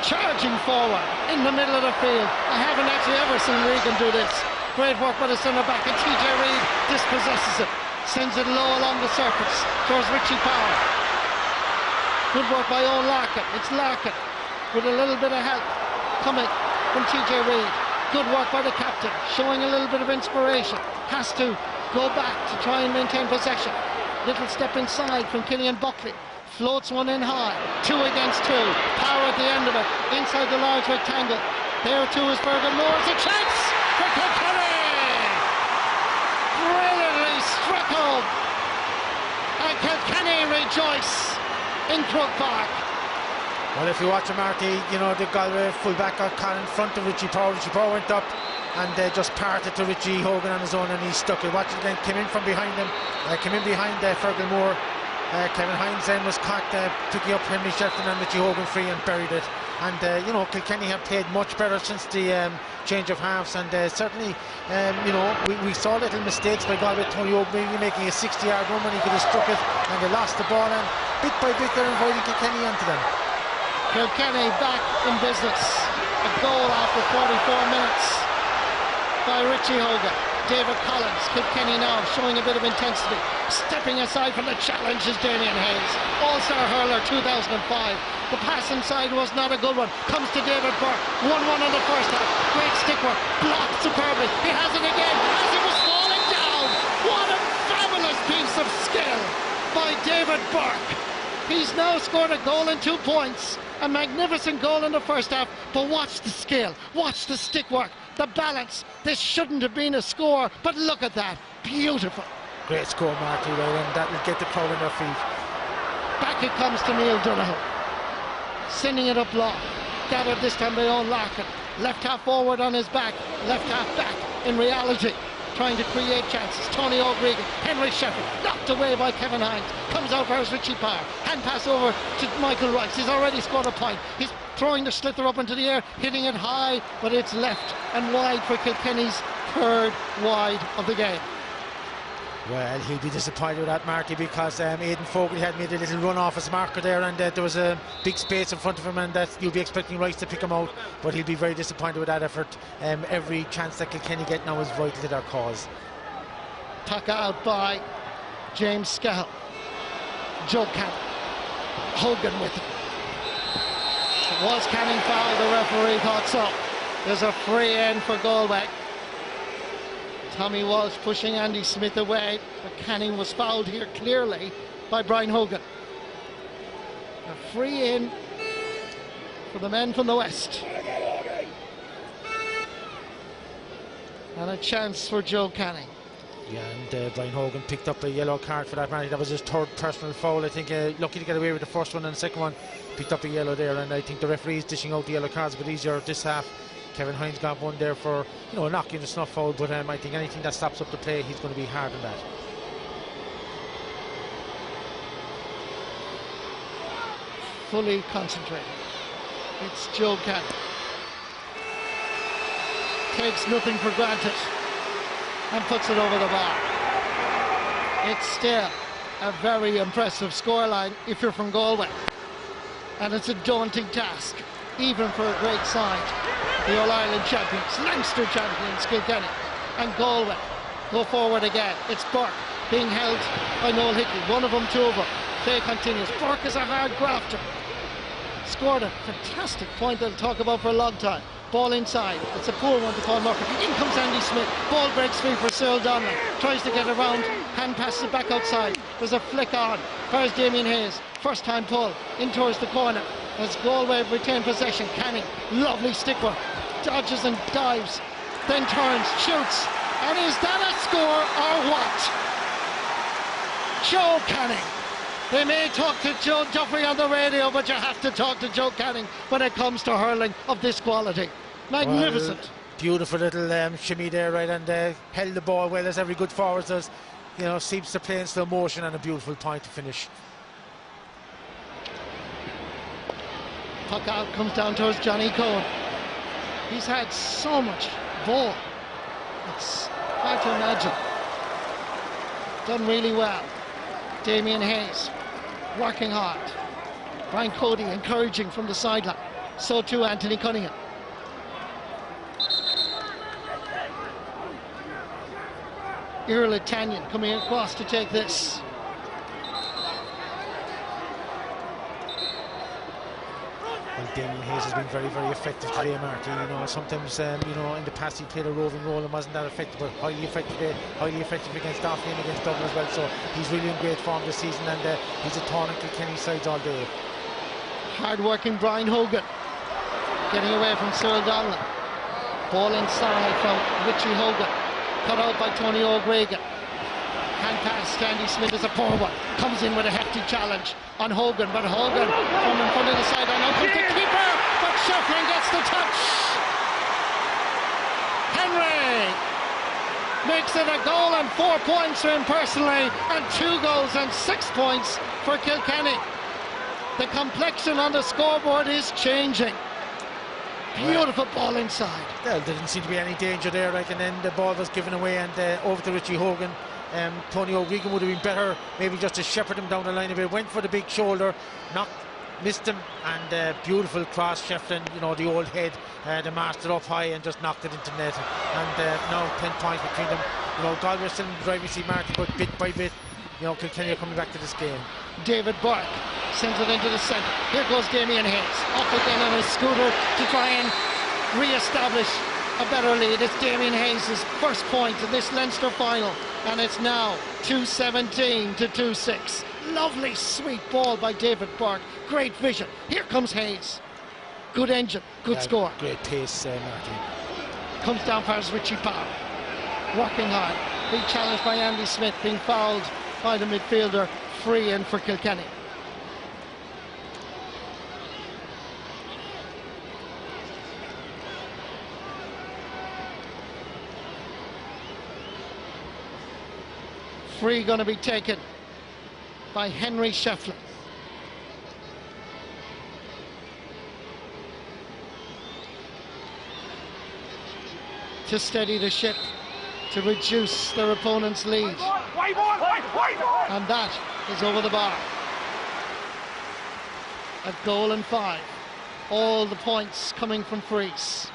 charging forward in the middle of the field. I haven't actually ever seen Regan do this. Great work by the centre back, and TJ Reid dispossesses it, sends it low along the surface towards Richie Power. Good work by Owen Larkin. It's Larkin with a little bit of help coming from TJ Reid. Good work by the captain, showing a little bit of inspiration. Has to go back to try and maintain possession. Little step inside from Killian Buckley. Floats one in high. 2 against 2. Power at the end of it. Inside the large rectangle. There too is Fergal Moore. It's a chance for Kilkenny! Brilliantly struck home. And Kilkenny rejoice in Croke Park. Well, if you watch a Marty, you know, the Galway fullback got caught in front of Richie Power. Richie Power went up and just parted to Richie Hogan on his own, and he stuck it. Watch it again, came in from behind him, came in behind Fergal Moore. Kevin Hines then was caught picking up Henry Shefflin and Richie Hogan free and buried it. And you know, Kilkenny have played much better since the change of halves, and certainly you know, we saw little mistakes by Galway. Tony O'Grady making a 60-yard run when he could have struck it, and they lost the ball, and bit by bit they're inviting Kilkenny onto them. Kilkenny back in business. A goal after 44 minutes by Richie Hogan. David Collins, Kilkenny now showing a bit of intensity. Stepping aside from the challenge is Damien Hayes. All-Star hurler 2005. The pass inside was not a good one. Comes to David Burke. 1-1 in the first half. Great stick work. Blocked superbly. He has it again as he was falling down. What a fabulous piece of skill by David Burke. He's now scored a goal and 2 points. A magnificent goal in the first half, but watch the skill, watch the stick work, the balance. This shouldn't have been a score, but look at that, beautiful. Great score, Marty, and that will get the crowd on their feet. Back it comes to Neil Donoghue, sending it up long, gathered this time by Owen Larkin. Left half forward on his back, left half back in reality. Trying to create chances. Tony O'Grady, Henry Shefflin, knocked away by Kevin Hines. Comes out for his Richie Power. Hand pass over to Michael Rice. He's already scored a point. He's throwing the sliotar up into the air, hitting it high, but it's left and wide for Kilkenny's third wide of the game. Well, he'll be disappointed with that, Marty, because Aidan Fogarty had made a little run off his marker there, and there was a big space in front of him, and that you'll be expecting Rice to pick him out, but he'll be very disappointed with that effort. Every chance that Kilkenny get now is vital to their cause. Tuck out by James Scahill. Joe Canning. Hogan with it. Was Canning fouled? The referee thought so. There's a free in for Galway. Tommy Walsh pushing Andy Smith away, but Canning was fouled here clearly by Brian Hogan. A free in for the men from the west. And a chance for Joe Canning. Yeah, and Brian Hogan picked up a yellow card for that, man. That was his third personal foul. I think lucky to get away with the first one, and the second one picked up a yellow there, and I think the referee is dishing out the yellow cards a bit easier this half. Kevin Hines got one there for, you know, knocking the snuff foul, but I think anything that stops up the play, he's going to be hard on that. Fully concentrated. It's Joe Canning. Takes nothing for granted and puts it over the bar. It's still a very impressive scoreline if you're from Galway, and it's a daunting task, even for a great side. The All-Ireland champions, Leinster champions, Kilkenny, and Galway go forward again. It's Burke being held by Noel Hickey. One of them, two of them. Play continues. Burke is a hard grafter. Scored a fantastic point that I'll talk about for a long time. Ball inside. It's a poor one to Paul Murphy. In comes Andy Smith. Ball breaks free for Cyril Donnelly. Tries to get around. Hand passes it back outside. There's a flick on. There's Damien Hayes. First time pull in towards the corner. As Galway retain possession. Canning. Lovely stick work. Dodges and dives. Then turns. Shoots. And is that a score or what? Joe Canning. They may talk to Joe Duffy on the radio, but you have to talk to Joe Canning when it comes to hurling of this quality. Magnificent. Well, beautiful little shimmy there, right, and held the ball well, as every good forward does. You know, seems to play in slow motion, and a beautiful point to finish. Puck out comes down towards Johnny Cohen. He's had so much ball. It's hard to imagine. Done really well. Damien Hayes working hard. Brian Cody encouraging from the sideline. So too Anthony Cunningham. Earl Italian coming across to take this. Well, Damien Hayes has been very, very effective today, Marty. You know, sometimes, you know, in the past he played a roving role and wasn't that effective, but highly effective against Dublin and against Dublin as well. So he's really in great form this season, and he's a thorn in Kilkenny sides all day. Hard-working Brian Hogan getting away from Cyril Donlan. Ball inside from Richie Hogan, cut out by Tony O'Gregan. Hand pass to Andy Smith is a poor one. Comes in with a hefty challenge on Hogan, but Hogan from in front of the sideline, out comes the keeper, but Shefflin gets the touch. Henry makes it a goal and 4 points for him personally, and 2 goals and 6 points for Kilkenny. The complexion on the scoreboard is changing. Beautiful ball inside. Well, there didn't seem to be any danger there, like, and then the ball was given away and over to Richie Hogan. Tony O'Gregan would have been better, maybe just to shepherd him down the line a bit. Went for the big shoulder, missed him, and beautiful cross. Shefflin, you know, the old head, the master up high and just knocked it into net. And now 10 points between them. You know, Galway still in the driving seat, Martin, but bit by bit, you know, Kilkenny are coming back to this game. David Burke sends it into the centre. Here goes Damien Hayes, off again on his scooter to try and re-establish a better lead. It's Damien Hayes' first point in this Leinster final, and it's now 2-17 to 2-6. Lovely sweet ball by David Burke, great vision. Here comes Hayes, good engine, good score. Great pace, Martin. Comes down past Richie Power, working hard. Big challenge by Andy Smith, being fouled by the midfielder. Free in for Kilkenny. Free going to be taken by Henry Shefflin. To steady the ship, to reduce their opponent's lead. And that is over the bar. A goal and 5. All the points coming from frees.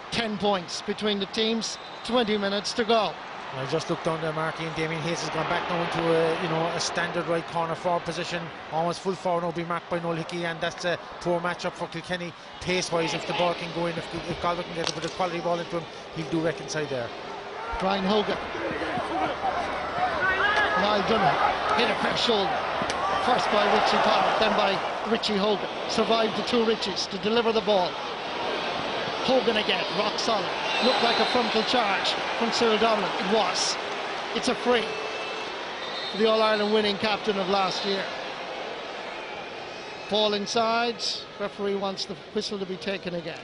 10 points between the teams, 20 minutes to go. I just looked down there, Marty, and Damien Hayes has gone back now into a standard right corner forward position, almost full forward now, being marked by Noel Hickey, and that's a poor matchup for Kilkenny pace-wise. If the ball can go in, if Galway can get a bit of quality ball into him, he'll do reconcile there. Brian Hogan. Niall Dunham hit a fair shoulder. First by Richie Power, then by Richie Hogan. Survived the 2 Richies to deliver the ball. Hogan again, rock solid. Looked like a frontal charge from Cyril Donlan. It was. It's a free for the All-Ireland winning captain of last year. Ball inside. Referee wants the whistle to be taken again.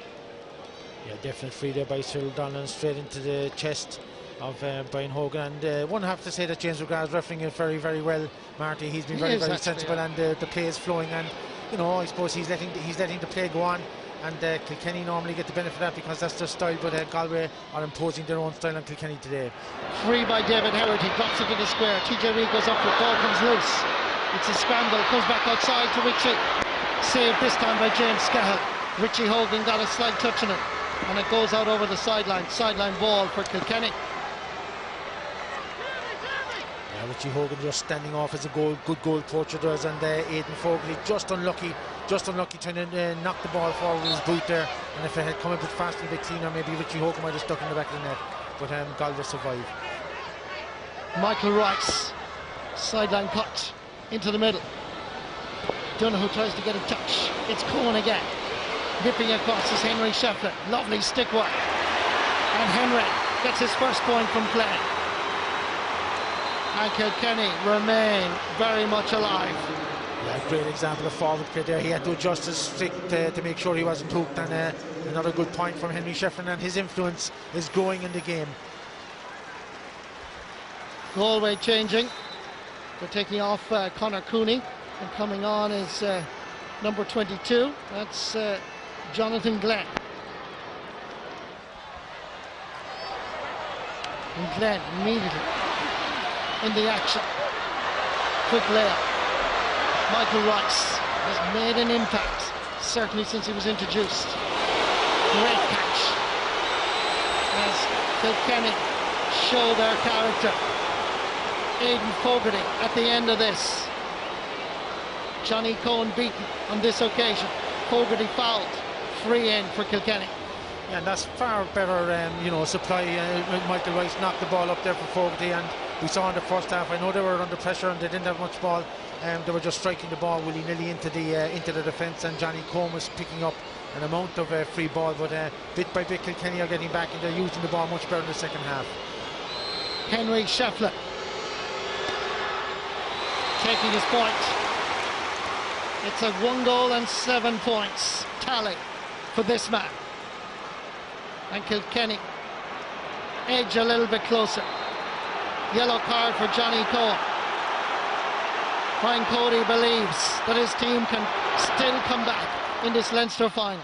Yeah, definite free there by Cyril Donlan, straight into the chest of Brian Hogan. And one have to say that James McGrath is refereeing it very, very well, Marty. He's been very sensible, yeah. And the play is flowing, and you know, I suppose he's letting the play go on. And Kilkenny normally get the benefit of that because that's their style, but Galway are imposing their own style on Kilkenny today. Free by David Howard, he drops it to the square. TJ Reid goes up, the ball comes loose. It's a scramble, comes back outside to Richie. Saved this time by James Scahill. Richie Hogan got a slight touch on it, and it goes out over the sideline. Sideline ball for Kilkenny. Yeah, Richie Hogan just standing off as a good goal poacher does, and Aidan Fogarty just unlucky trying to knock the ball forward with his boot there, and if it had come a bit faster and a bit cleaner, maybe Richie Hogan might have stuck in the back of the net, but Galway survived. Michael Rice, sideline cut into the middle. Donoghue tries to get a touch. It's Cohen again. Nipping across is Henry Shefflin. Lovely stick work. And Henry gets his first point from play. And Kilkenny remain very much alive. Yeah, great example of forward play there. He had to adjust his stick to make sure he wasn't hooked, and another good point from Henry Shefflin, and his influence is growing in the game. Galway changing. They're taking off Conor Cooney, and coming on is number 22. That's Jonathan Glenn. And Glenn immediately in the action. Quick layup. Michael Rice has made an impact, certainly since he was introduced. Great catch as Kilkenny show their character. Aidan Fogarty at the end of this. Johnny Cohen beaten on this occasion. Fogarty fouled. Free in for Kilkenny. Yeah, and that's far better, supply. Michael Rice knocked the ball up there for Fogarty, and we saw in the first half, I know they were under pressure and they didn't have much ball. They were just striking the ball willy-nilly into the defence, and Johnny Cohen was picking up an amount of free ball, but bit by bit Kilkenny are getting back and they're using the ball much better in the second half. Henry Shefflin taking his point. It's a 1 goal and 7 points tally for this man. And Kilkenny edge a little bit closer. Yellow card for Johnny Cohen. Brian Cody believes that his team can still come back in this Leinster final.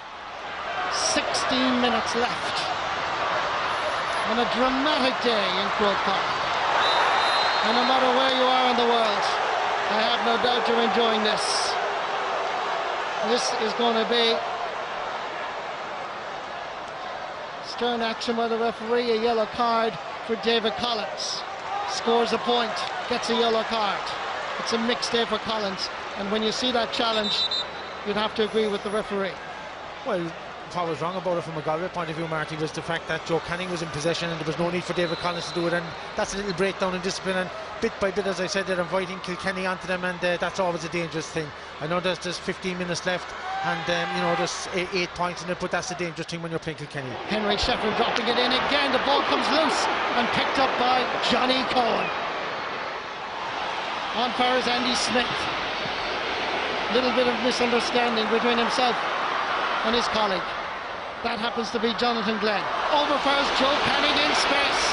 16 minutes left. And a dramatic day in Croke Park. And no matter where you are in the world, I have no doubt you're enjoying this. This is going to be stern action by the referee, a yellow card for David Collins. Scores a point, gets a yellow card. It's a mixed day for Collins, and when you see that challenge, you'd have to agree with the referee. Well, what was wrong about it from a Galway point of view, Marty, was the fact that Joe Canning was in possession and there was no need for David Collins to do it, and that's a little breakdown in discipline, and bit by bit, as I said, they're inviting Kilkenny onto them, and that's always a dangerous thing. I know there's 15 minutes left, and there's 8 points in it, but that's the dangerous thing when you're playing Kilkenny. Henry Shefflin dropping it in again. The ball comes loose and picked up by Johnny Cohen. On fire is Andy Smith. Little bit of misunderstanding between himself and his colleague. That happens to be Jonathan Glenn. Over fires Joe Canning in space.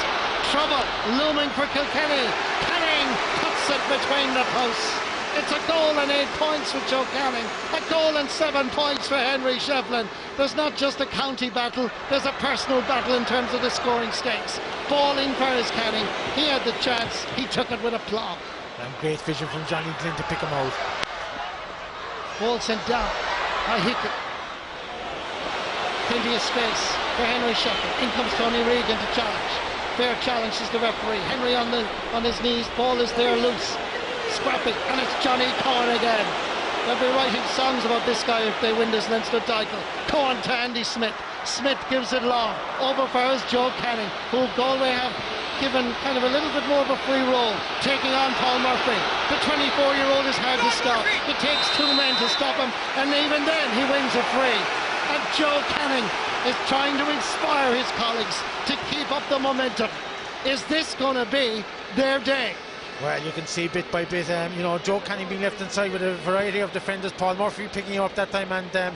Trouble looming for Kilkenny. Canning puts it between the posts. It's a goal and 8 points for Joe Canning. A goal and 7 points for Henry Shefflin. There's not just a county battle, there's a personal battle in terms of the scoring stakes. Ball in for his Canning. He had the chance, he took it with aplomb. And great vision from Johnny Glynn to pick him out. Ball sent down by Hickey. Plenty of space for Henry Shefflin. In comes Tony Regan to challenge. Fair challenge is the referee. Henry on his knees. Ball is there loose. Scrappy, and it's Johnny Cohen again. They'll be writing songs about this guy if they win this Leinster title. Cohen to Andy Smith. Smith gives it long. Over fires Joe Canning, who Galway have given kind of a little bit more of a free roll, taking on Paul Murphy. The 24-year-old is hard to stop. It takes 2 men to stop him, and even then he wins a free. And Joe Canning is trying to inspire his colleagues to keep up the momentum. Is this going to be their day? Well, you can see bit by bit, Joe Canning being left inside with a variety of defenders. Paul Murphy picking him up that time, and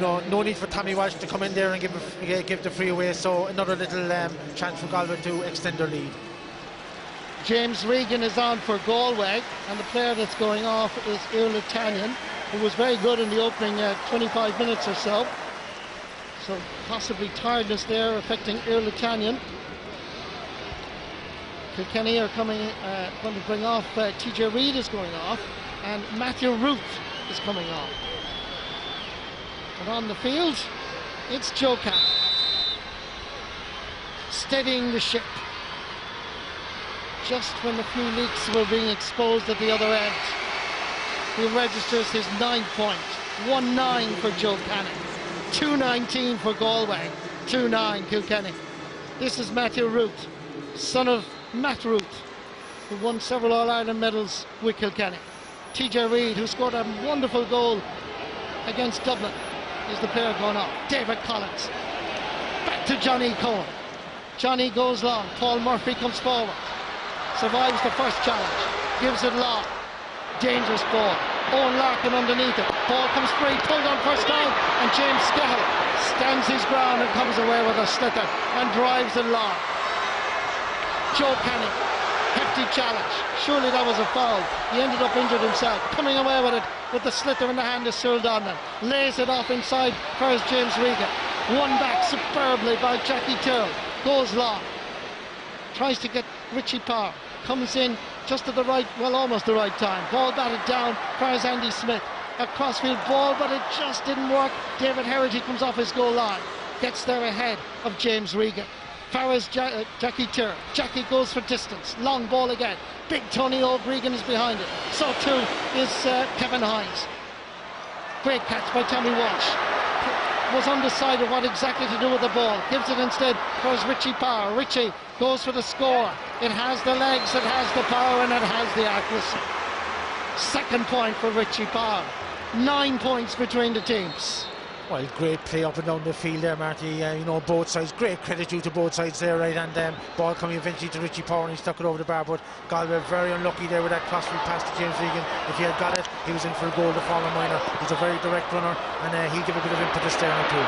no need for Tommy Walsh to come in there and give the free away. So another little chance for Galway to extend their lead. James Regan is on for Galway, and the player that's going off is Iarla Tanyan, who was very good in the opening 25 minutes or so. So possibly tiredness there affecting Iarla Tanyan. Kilkenny are going to bring off, TJ Reid is going off, and Matthew Root is coming on. And on the field, it's Joe Canning, steadying the ship. Just when the few leaks were being exposed at the other end, he registers his 9th point. 1-9 for Joe Canning, 2-19 for Galway, 2-9 Kilkenny. This is Matthew Root, son of Matt Root, who won several All-Ireland medals with Kilkenny. TJ Reid, who scored a wonderful goal against Dublin, is the player going off. David Collins. Back to Johnny Cohen. Johnny goes long. Paul Murphy comes forward. Survives the first challenge. Gives it long. Dangerous ball. Owen Larkin underneath it. Ball comes free. Pulled on first down. And James Skehill stands his ground and comes away with a sliotar and drives it long. Joe Canning, hefty challenge. Surely that was a foul. He ended up injured himself. Coming away with it with the sliotar in the hand is Cyril Donlan. Lays it off inside for James Regan. Won back superbly by Jackie Tyrrell. Goes long. tries to get Richie Power, comes in just at the right, well, almost the right time. Ball batted down, fires Andy Smith. A crossfield ball, but it just didn't work. David Herity comes off his goal line, gets there ahead of James Regan. Fires Jackie Tyrrell. Jackie goes for distance. Long ball again. Big Tony O'Gregan is behind it. So too is Kevin Hines. Great catch by Tommy Walsh. Was undecided what exactly to do with the ball. Gives it instead towards Richie Power. Richie goes for the score. It has the legs, it has the power, and it has the accuracy. Second point for Richie Power. 9 points between the teams. Well, great play up and down the field there, Marty. You know, both sides, great credit due to both sides there, right? And ball coming eventually to Richie Power, and he stuck it over the bar. But Galway very unlucky there with that crossfield pass to James Regan. If he had got it, he was in for a goal, the former minor. He's a very direct runner, and he'll give a bit of impetus there now too.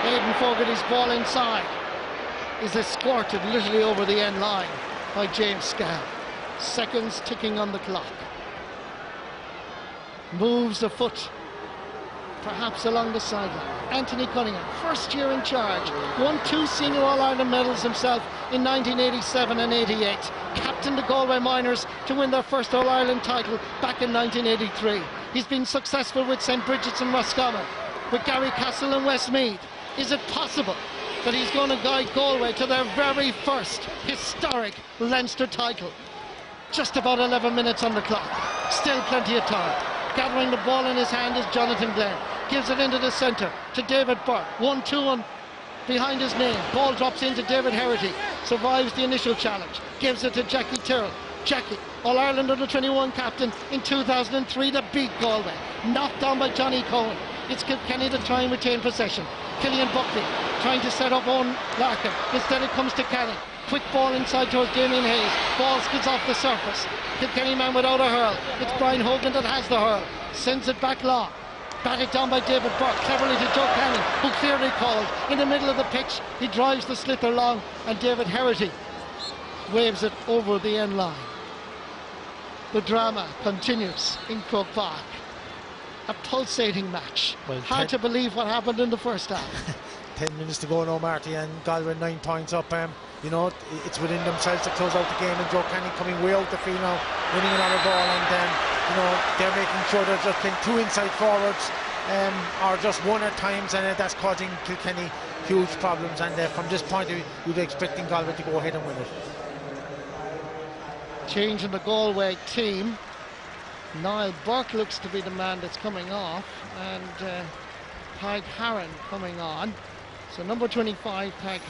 Aidan Fogarty's ball inside is escorted literally over the end line by James Scahill. Seconds ticking on the clock. Moves a foot perhaps along the sideline. Anthony Cunningham, first year in charge, won 2 senior All-Ireland medals himself in 1987 and 88. Captained the Galway Miners to win their first All-Ireland title back in 1983. He's been successful with St. Bridget's and Roscommon, with Gary Castle and Westmeath. Is it possible that he's going to guide Galway to their very first historic Leinster title? Just about 11 minutes on the clock. Still plenty of time. Gathering the ball in his hand is Jonathan Glenn. Gives it into the centre to David Burke. 1-2 behind his name. Ball drops into David Herity. Survives the initial challenge. Gives it to Jackie Tyrrell. Jackie, All-Ireland under-21 captain in 2003 to beat Galway. Knocked down by Johnny Cohen. It's Kilkenny to try and retain possession. Killian Buckley trying to set up Owen Larkin. Instead it comes to Canning. Quick ball inside towards Damien Hayes. Ball skids off the surface. Kilkenny man without a hurl. It's Brian Hogan that has the hurl. Sends it back long. Batted down by David Burke. Cleverly to Joe Canning, who clearly called. In the middle of the pitch, he drives the slither long, and David Herity waves it over the end line. The drama continues in Croke Park. A pulsating match. Well, hard to believe what happened in the first half. 10 minutes to go now, Marty, and Galway 9 points up. You know, it's within themselves to close out the game, and Joe Canning coming way out the field now, winning another ball, and you know, they're making sure they're just playing 2 inside forwards, or just 1 at times, and that's causing Kilkenny huge problems. And from this point of view, you'd be expecting Galway to go ahead and win it. Change in the Galway team. Niall Burke looks to be the man that's coming off, and Pag Harron coming on. So number 25, Pag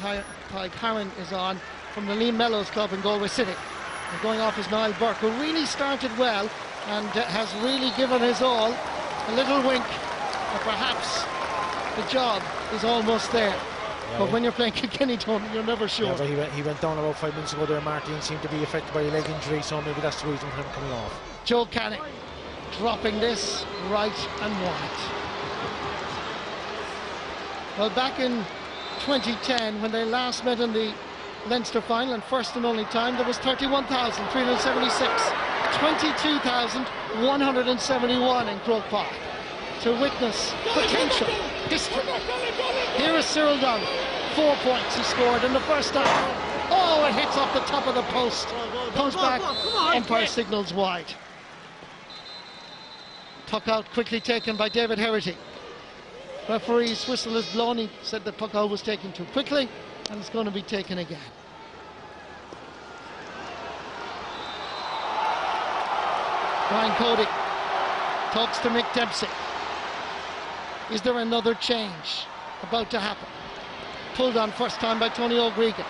Harron is on from the Lee Mellows Club in Galway City. And going off is Niall Burke, who really started well and has really given his all. A little wink, but perhaps the job is almost there. Yeah, but when you're playing Kilkenny, Tony, you're never sure. Yeah, but he went down about 5 minutes ago there, Marty, and seemed to be affected by a leg injury, so maybe that's the reason for him coming off. Joe Canning dropping this right and wide. Well, back in 2010, when they last met in the Leinster final, and first and only time, there was 31,376, 22,171 in Croke Park. To witness potential, history. Here is Cyril Dunn, 4 points he scored in the first half. Oh, it hits off the top of the post, comes back, umpire signals wide. Puck out quickly taken by David Herity. Referee's whistle is blown. He said the puck out was taken too quickly, and it's going to be taken again. Brian Cody talks to Mick Dempsey. Is there another change about to happen? Pulled on first time by Tony O'Gregan.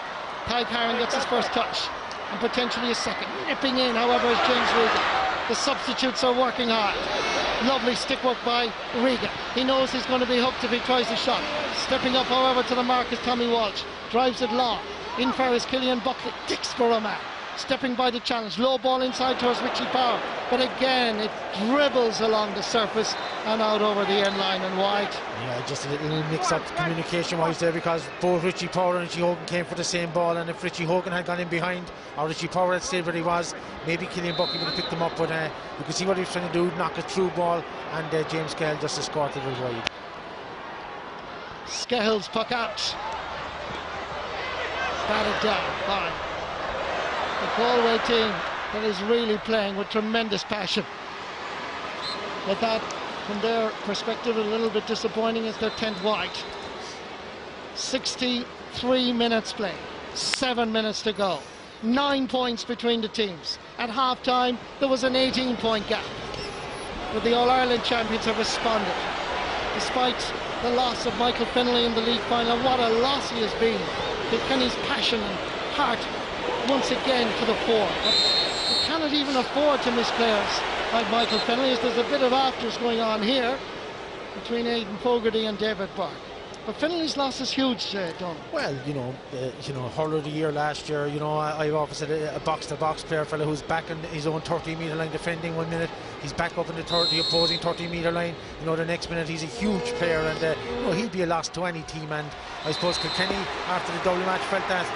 Pag Harron gets his first touch, and potentially a second. Nipping in, however, is James Regan. The substitutes are working hard. Lovely stick work by Regan. He knows he's going to be hooked if he tries a shot. Stepping up, however, to the mark is Tommy Walsh. Drives it long. In far is Killian Buckley. Dicks for a man. Stepping by the challenge. Low ball inside towards Richie Power. But again, it dribbles along the surface and out over the end line and wide. Yeah, just a little mix-up communication-wise there, because both Richie Power and Richie Hogan came for the same ball, and if Richie Hogan had gone in behind, or Richie Power had stayed where he was, maybe Killian Buckley would have picked him up, but you could see what he was trying to do, knock a through ball, and James Scahill just escorted it wide. Scahill's puck out. Batted down by A Galway team that is really playing with tremendous passion. But that, from their perspective, a little bit disappointing as their 10th white. 63 minutes played, 7 minutes to go. 9 points between the teams. At half-time, there was an 18-point gap. But the All-Ireland champions have responded. Despite the loss of Michael Finlay in the league final, what a loss he has been. Kilkenny's passion and heart once again to the fore. But you cannot even afford to miss players like Michael Finlay, as there's a bit of afters going on here between Aidan Fogarty and David Burke. But Finlay's loss is huge, Don. Well, hurler of the year last year. I've always said a box-to-box player, fella who's back in his own 30-metre line defending 1 minute. He's back up in the opposing 30-metre line. The next minute he's a huge player, and he'll be a loss to any team. And I suppose Kilkenny, after the double match, felt that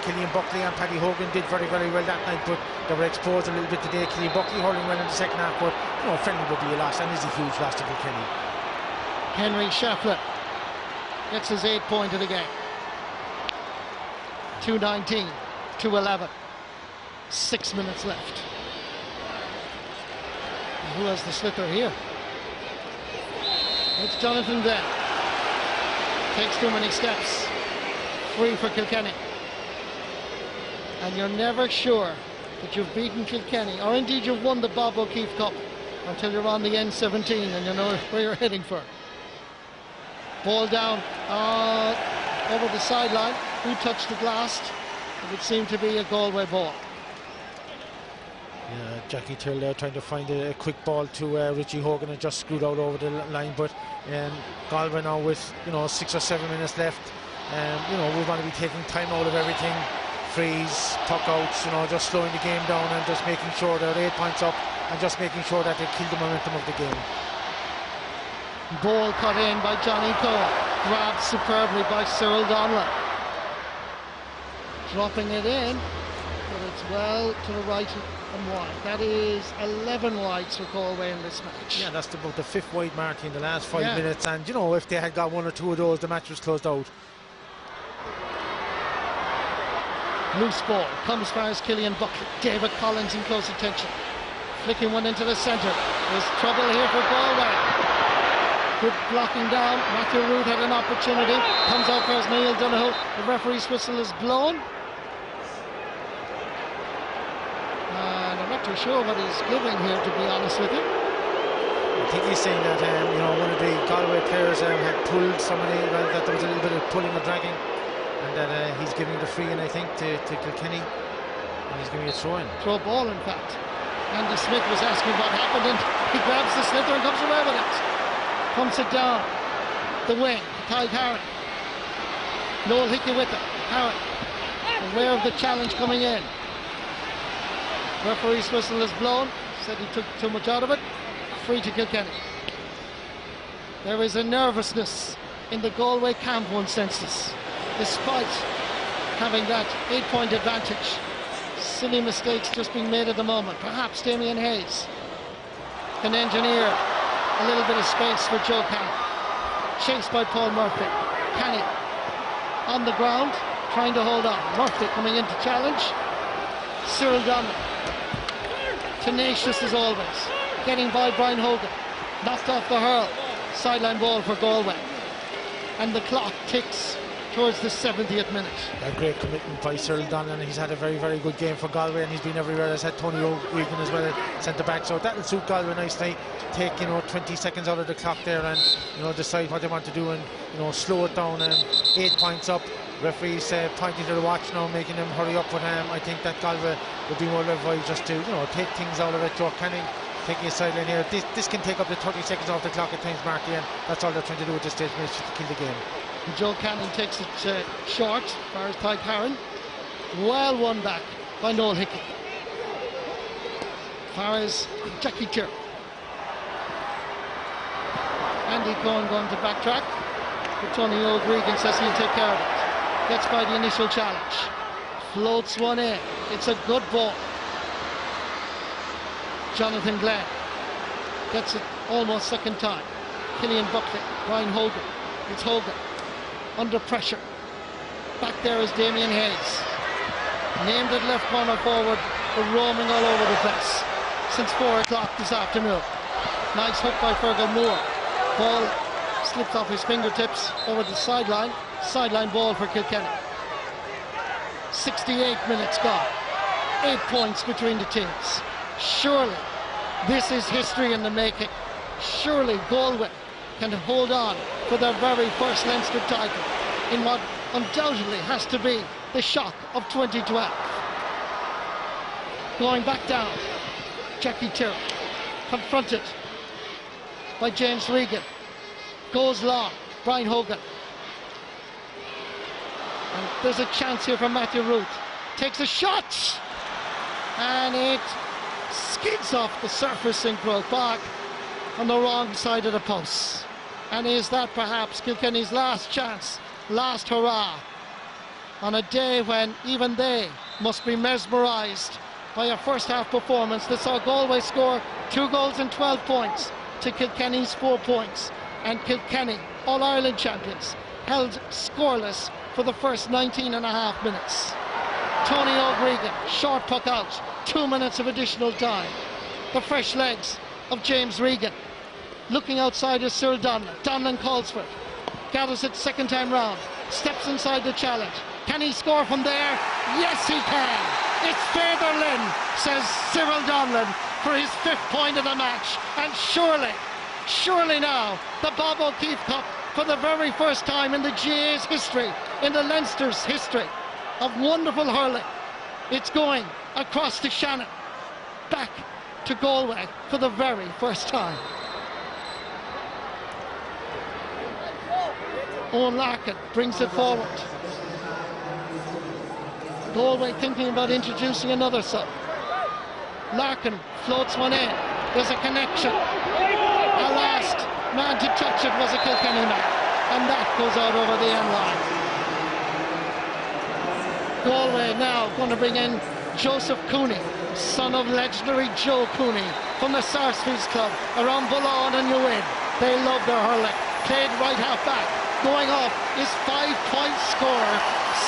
Killian Buckley and Paddy Hogan did very, very well that night, but they were exposed a little bit today. Killian Buckley hurling well in the second half, but Finlay would be a loss, and is a huge loss to Kilkenny. Henry Shefflin gets his 8th point of the game. 2:19, 2:11, 6 minutes left. And who has the slipper here? It's Jonathan Glenn. Takes too many steps. Free for Kilkenny. And you're never sure that you've beaten Kilkenny, or indeed you've won the Bob O'Keefe Cup, until you're on the N17 and you know where you're heading for. Ball down over the sideline. Who touched it last? It would seem to be a Galway ball. Yeah, Jackie Till there trying to find a quick ball to Richie Hogan, and just screwed out over the line. But Galway now with 6 or 7 minutes left. We want to be taking time out of everything. Freeze, puck outs, just slowing the game down and just making sure they're 8 points up, and just making sure that they kill the momentum of the game. Ball cut in by Johnny Coe, grabbed superbly by Cyril Donlan. Dropping it in, but it's well to the right and wide. That is 11 wides for Galway in this match. Yeah, that's about the 5th wide mark in the last 5 minutes, and if they had got 1 or 2 of those, the match was closed out. Loose ball, comes as far as Killian Buckley. David Collins in close attention. Flicking one into the centre. There's trouble here for Galway. Good blocking down. Matthew Root had an opportunity. Comes out for Neil Donoghue. The referee's whistle is blown. And I'm not too sure what he's giving here, to be honest with you. I think he's saying that one of the Galway players had pulled somebody, that there was a little bit of pulling or dragging, and that he's giving the free in, I think, to Kilkenny, and he's giving a throw-in. Throw ball, in fact. Andy Smith was asking what happened, and he grabs the sliotar and comes away with it. Pumps it down the wing. Ty Harron. Noel Hickey with it. Harron aware of the challenge coming in. Referee's whistle is blown. Said he took too much out of it. Free to Kilkenny. There is a nervousness in the Galway camp, one senses, despite having that 8-point advantage. Silly mistakes just being made at the moment. Perhaps Damien Hayes can engineer a little bit of space for Joe Canny. Chased by Paul Murphy. Canny on the ground, trying to hold on. Murphy coming in to challenge. Cyril Donlan, tenacious as always, getting by Brian Hogan. Knocked off the hurl. Sideline ball for Galway. And the clock ticks towards the 70th minute. A great commitment by Cyril Donlan. He's had a very, very good game for Galway, and he's been everywhere. Has had Tony O'Regan as well, centre back, so that'll suit Galway nicely. Take 20 seconds out of the clock there, and decide what they want to do, and slow it down. 8 points up. Referees pointing to the watch now, making them hurry up. But I think that Galway would be more advised just to take things out of it. Joe Canning taking a sideline here. This can take up to 30 seconds off the clock at times, Marty, and that's all they're trying to do at this stage, is to kill the game. Joe Canning takes it short as far as Ty Harron. Well won back by Noel Hickey. As far as Jackie Tier. Andy Cohen going to backtrack, but Tony O'Regan says he'll take care of it. Gets by the initial challenge. Floats one in. It's a good ball. Jonathan Glenn gets it almost second time. Killian Buckley, Brian Hogan. It's Hogan under pressure. Back there is Damien Hayes. named at left corner forward, but roaming all over the place since 4 o'clock this afternoon. Nice hook by Fergal Moore. Ball slipped off his fingertips over the sideline. Sideline ball for Kilkenny. 68 minutes gone. 8 points between the teams. Surely this is history in the making. Surely Galway can hold on for their very first Leinster title in what undoubtedly has to be the shock of 2012. Going back down, Jackie Tyrrell confronted by James Regan. Goes long, Brian Hogan. And there's a chance here for Matthew Root. Takes a shot! And it skids off the surface in Croke Park on the wrong side of the post. And is that perhaps Kilkenny's last chance, last hurrah, on a day when even they must be mesmerised by a first half performance that saw Galway score 2 goals and 12 points to Kilkenny's 4 points, and Kilkenny, All-Ireland champions, held scoreless for the first 19 and a half minutes. Tony O'Gregan, short puck out, 2 minutes of additional time. The fresh legs of James Regan. Looking outside is Cyril Donlan. Donlan calls for it. Gathers it second time round. Steps inside the challenge. Can he score from there? Yes, he can. It's further Lynn, says Cyril Donlan, for his 5th point of the match. And surely now, the Bob O'Keefe Cup, for the very first time in the GA's history, in the Leinster's history of wonderful hurling, it's going across to Shannon, back to Galway for the very first time. Owen Larkin brings it forward. Galway thinking about introducing another sub. Larkin floats one in. There's a connection. The last man to touch it was a Kilkenny man, and that goes out over the end line. Galway now going to bring in Joseph Cooney, son of legendary Joe Cooney from the Sarsfields Club around Bullown and Newin. They love their hurling. Played right half back. Going off is 5-point scorer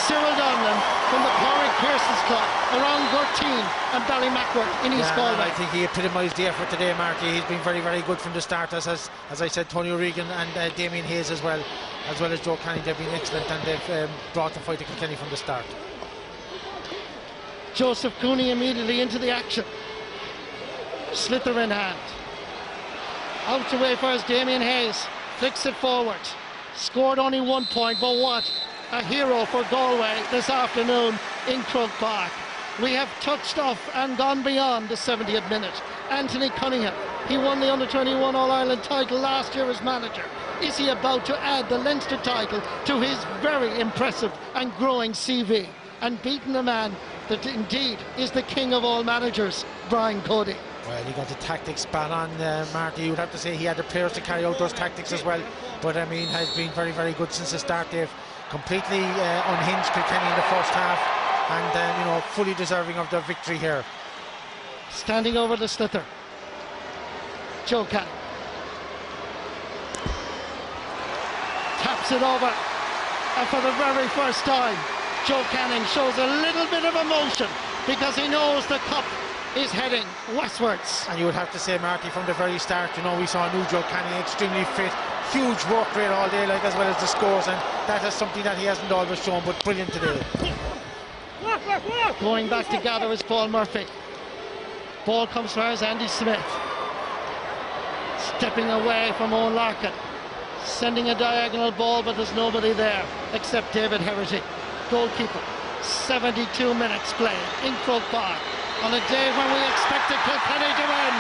Cyril Donlan from the Corrie Pearson's Club around Gurteen and Ballymacworth in East Galway. I think he epitomised the effort today, Marty. He's been very, very good from the start, as I said, Tony O'Regan and Damien Hayes as well as Joe Canning. They've been excellent, and they've brought the fight to Kilkenny from the start. Joseph Cooney immediately into the action. Slither in hand. Out away first, Damien Hayes flicks it forward. Scored only 1 point, but what a hero for Galway this afternoon in Croke Park. We have touched off and gone beyond the 70th minute. Anthony Cunningham, he won the Under-21 All-Ireland title last year as manager. Is he about to add the Leinster title to his very impressive and growing CV, and beaten a man that indeed is the king of all managers, Brian Cody? Well, he got the tactics spot on, Marty. You would have to say he had the players to carry out those tactics as well. But I mean, has been very, very good since the start. They've completely unhinged Kilkenny in the first half, and you know, fully deserving of their victory here. Standing over the slither, Joe Canning taps it over, and for the very first time, Joe Canning shows a little bit of emotion because he knows the cup is heading westwards. And you would have to say, Marty, from the very start, you know, we saw a new Joe Canning, extremely fit, huge work rate all day, like, as well as the scores, and that is something that he hasn't always shown, but brilliant today. Going back to gather is Paul Murphy. Ball comes for us, Andy Smith. Stepping away from Owen Larkin. Sending a diagonal ball, but there's nobody there except David Herity, goalkeeper. 72 minutes played in Croke Park on a day when we expected Kilkenny to win.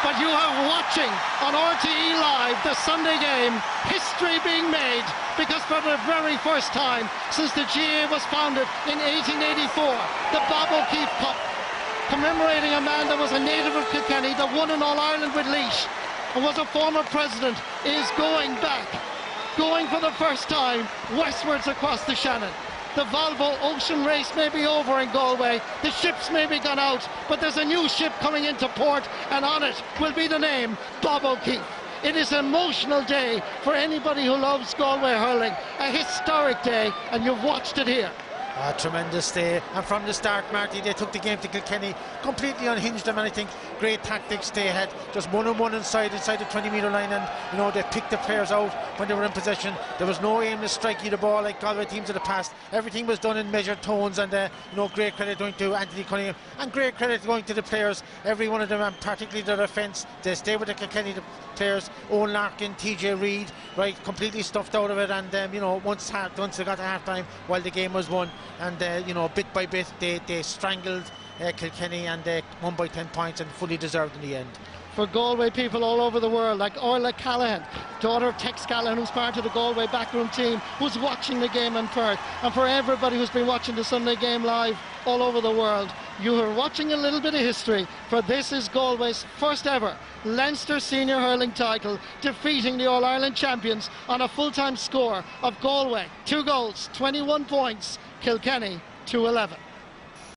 But you are watching on RTE Live the Sunday game, history being made, because for the very first time since the GA was founded in 1884, the Bob O'Keefe Cup, commemorating a man that was a native of Kilkenny, that won an All-Ireland with Laois and was a former president, is going back, going for the first time westwards across the Shannon. The Volvo Ocean Race may be over in Galway, the ships may be gone out, but there's a new ship coming into port, and on it will be the name Bob O'Keefe. It is an emotional day for anybody who loves Galway hurling, a historic day, and you've watched it here. Tremendous day, and from the start, Marty, they took the game to Kilkenny, completely unhinged them, and I think great tactics. They had just 1-on-1 inside the 20-metre line, and you know, they picked the players out when they were in possession. There was no aimless striking the ball like Galway teams of the past. Everything was done in measured tones, and you know, great credit going to Anthony Cunningham, and great credit going to the players, every one of them, and particularly their defence. They stay with the Kilkenny players, Owen Larkin, TJ Reid, right, completely stuffed out of it, and you know, once they got to half time, while the game was won, and you know, bit by bit they strangled Kilkenny, and they won by 10 points and fully deserved in the end. For Galway people all over the world, like Orla Callahan, daughter of Tex Callahan, who's part of the Galway backroom team, who's watching the game in Perth, and for everybody who's been watching the Sunday game live all over the world, you are watching a little bit of history, for this is Galway's first ever Leinster senior hurling title, defeating the All-Ireland champions on a full-time score of Galway 2 goals, 21 points, Kilkenny 2-11.